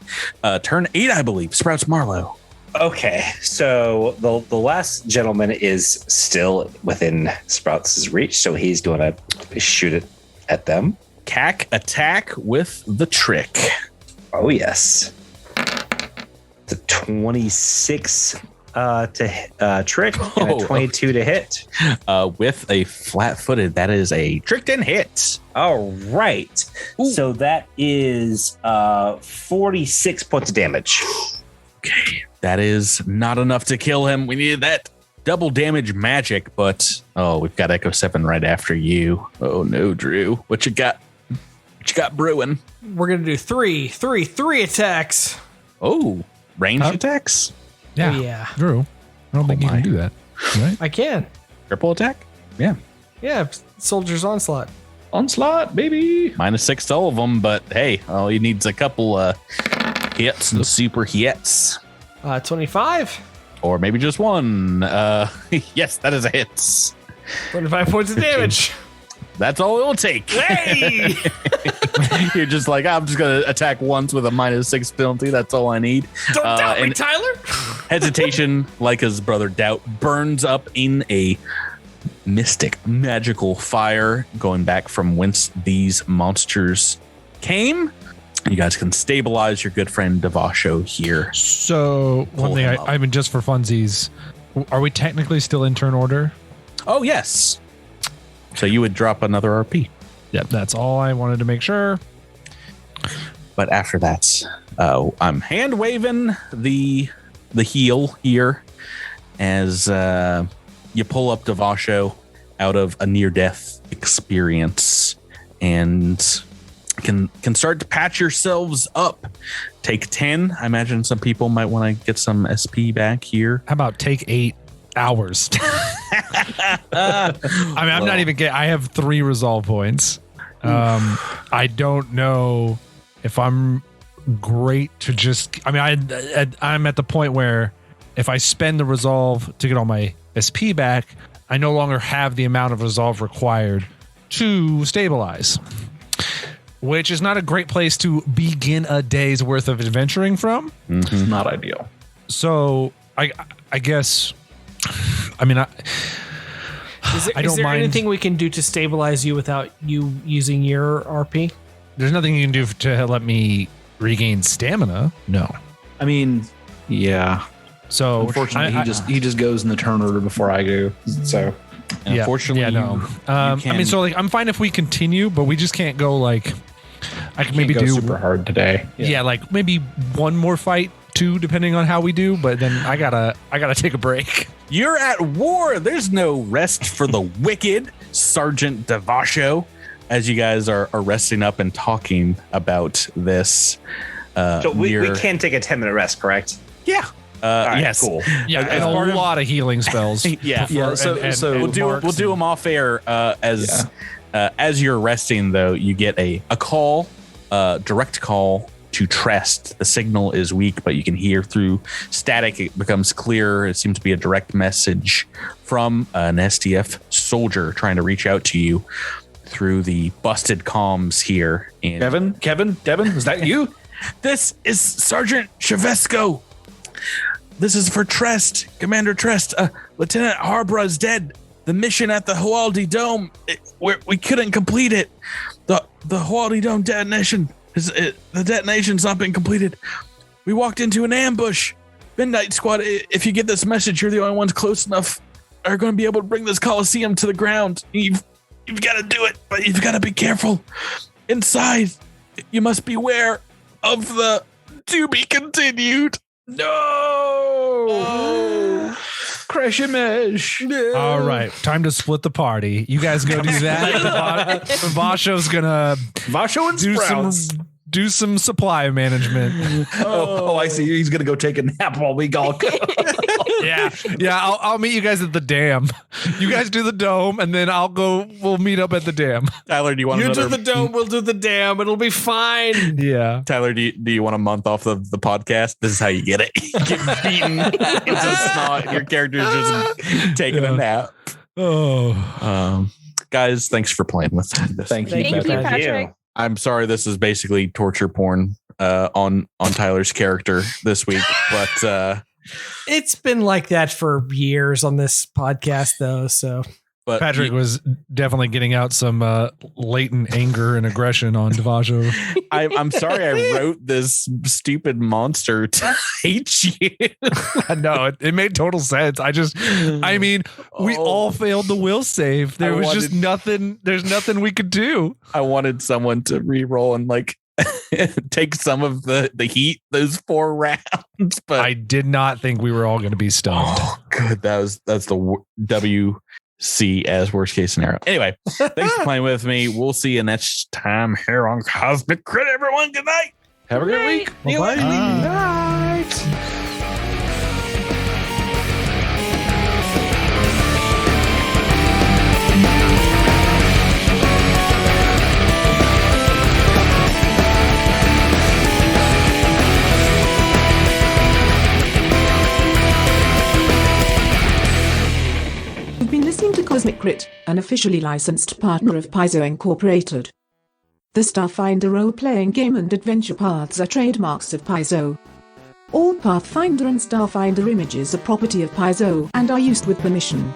Turn 8, I believe. Sprouts Marlowe. Okay. So the last gentleman is still within Sprouts' reach, so he's going to shoot it at them. Cack attack with the trick. Oh, yes. The 26 to trick and a 22 to hit. With a flat-footed, that is a tricked and hit. All right. Ooh. So that is 46 points of damage. Okay. That is not enough to kill him. We needed that double damage magic, but we've got Echo 7 right after you. Oh no, Drew. What you got? What you got brewing? We're gonna do three attacks. Oh, range attacks? Yeah. Oh, yeah. Drew, I don't think you can do that. Right? I can. Triple attack? Yeah. Yeah, Soldier's Onslaught. Onslaught, baby. -6 to all of them, but hey, all you need's a couple hits and super hits. 25. Or maybe just one. Yes, that is a hit. 25 points of damage. That's all it'll take. Hey! You're just like, I'm just going to attack once with a -6 penalty. That's all I need. Don't doubt me, and Tyler. hesitation, like his brother Doubt, burns up in a mystic, magical fire going back from whence these monsters came. You guys can stabilize your good friend Davaasho here. So one Pull thing, him up. I mean, just for funsies, are we technically still in turn order? Oh, yes. So you would drop another RP. Yep, that's all I wanted to make sure. But after that, I'm hand waving the heal here as you pull up Davaasho out of a near death experience and can start to patch yourselves up. Take 10. I imagine some people might want to get some SP back here. How about take 8 hours? I mean, I'm not even kidding. I have 3 resolve points. I don't know if I'm great to just. I mean, I'm at the point where if I spend the resolve to get all my SP back, I no longer have the amount of resolve required to stabilize, which is not a great place to begin a day's worth of adventuring from. It's not ideal. So I guess. I mean, Is I don't there mind. anything we can do to stabilize you without you using your RP? There's nothing you can do to let me regain stamina. No. I mean, yeah. So Unfortunately, he just goes in the turn order before I do. So And unfortunately, I mean, so like, I'm fine if we continue, but we just can't go like. I can maybe go do super hard today. Yeah, like maybe one more fight, 2, depending on how we do. But then I gotta take a break. you're at war. There's no rest for the wicked, Sergeant Davaasho, as you guys are resting up and talking about this. So we can take a 10-minute rest, correct? Yeah. right, Yes. cool. Yeah, As and part a of- lot of healing spells. Yeah. So We'll do them off air as you're resting. Though you get a call, direct call to Trest. The signal is weak, but you can hear through static. It becomes clear. It seems to be a direct message from an SDF soldier trying to reach out to you through the busted comms here. And Kevin, Devin, is that you? this is Sergeant Chavesco. This is for Trest, Commander Trest. Lieutenant Harborough is dead. The mission at the Hualdi Dome, we couldn't complete it. The Hualdi Dome detonation, the detonation's not been completed. We walked into an ambush. Midnight Squad, if you get this message, you're the only ones close enough are going to be able to bring this Coliseum to the ground. You've got to do it, but you've got to be careful. Inside, you must beware of the to be continued. No. Crash image. All right, time to split the party. You guys go do that. Davaasho's gonna Vasho and Sprouts. do some supply management. Oh, I see. He's gonna go take a nap while we all go. Yeah. I'll meet you guys at the dam. You guys do the dome, and then we'll meet up at the dam. Tyler, do you want You another? do the dome, we'll do the dam. It'll be fine. Yeah. Tyler, do you want a month off of the podcast? This is how you get it. You get beaten into snot. Your character's just taking a nap. Oh. Guys, thanks for playing with this. Thank you. Thank you, Patrick. Patrick. I'm sorry this is basically torture porn on Tyler's character this week, but It's been like that for years on this podcast, though. So Patrick was definitely getting out some latent anger and aggression on Davaasho. I'm sorry I wrote this stupid monster to hate you. No, it made total sense. I mean, we all failed the will save. There was just nothing. There's nothing we could do. I wanted someone to re-roll and like take some of the heat those 4 rounds. But I did not think we were all going to be stoned. good. That's the WC as worst case scenario. Anyway, thanks for playing with me. We'll see you next time here on Cosmic Crit. Everyone, good night. Have a great week. Bye. Night. You've been listening to Cosmic Crit, an officially licensed partner of Paizo Incorporated. The Starfinder role-playing game and adventure paths are trademarks of Paizo. All Pathfinder and Starfinder images are property of Paizo and are used with permission.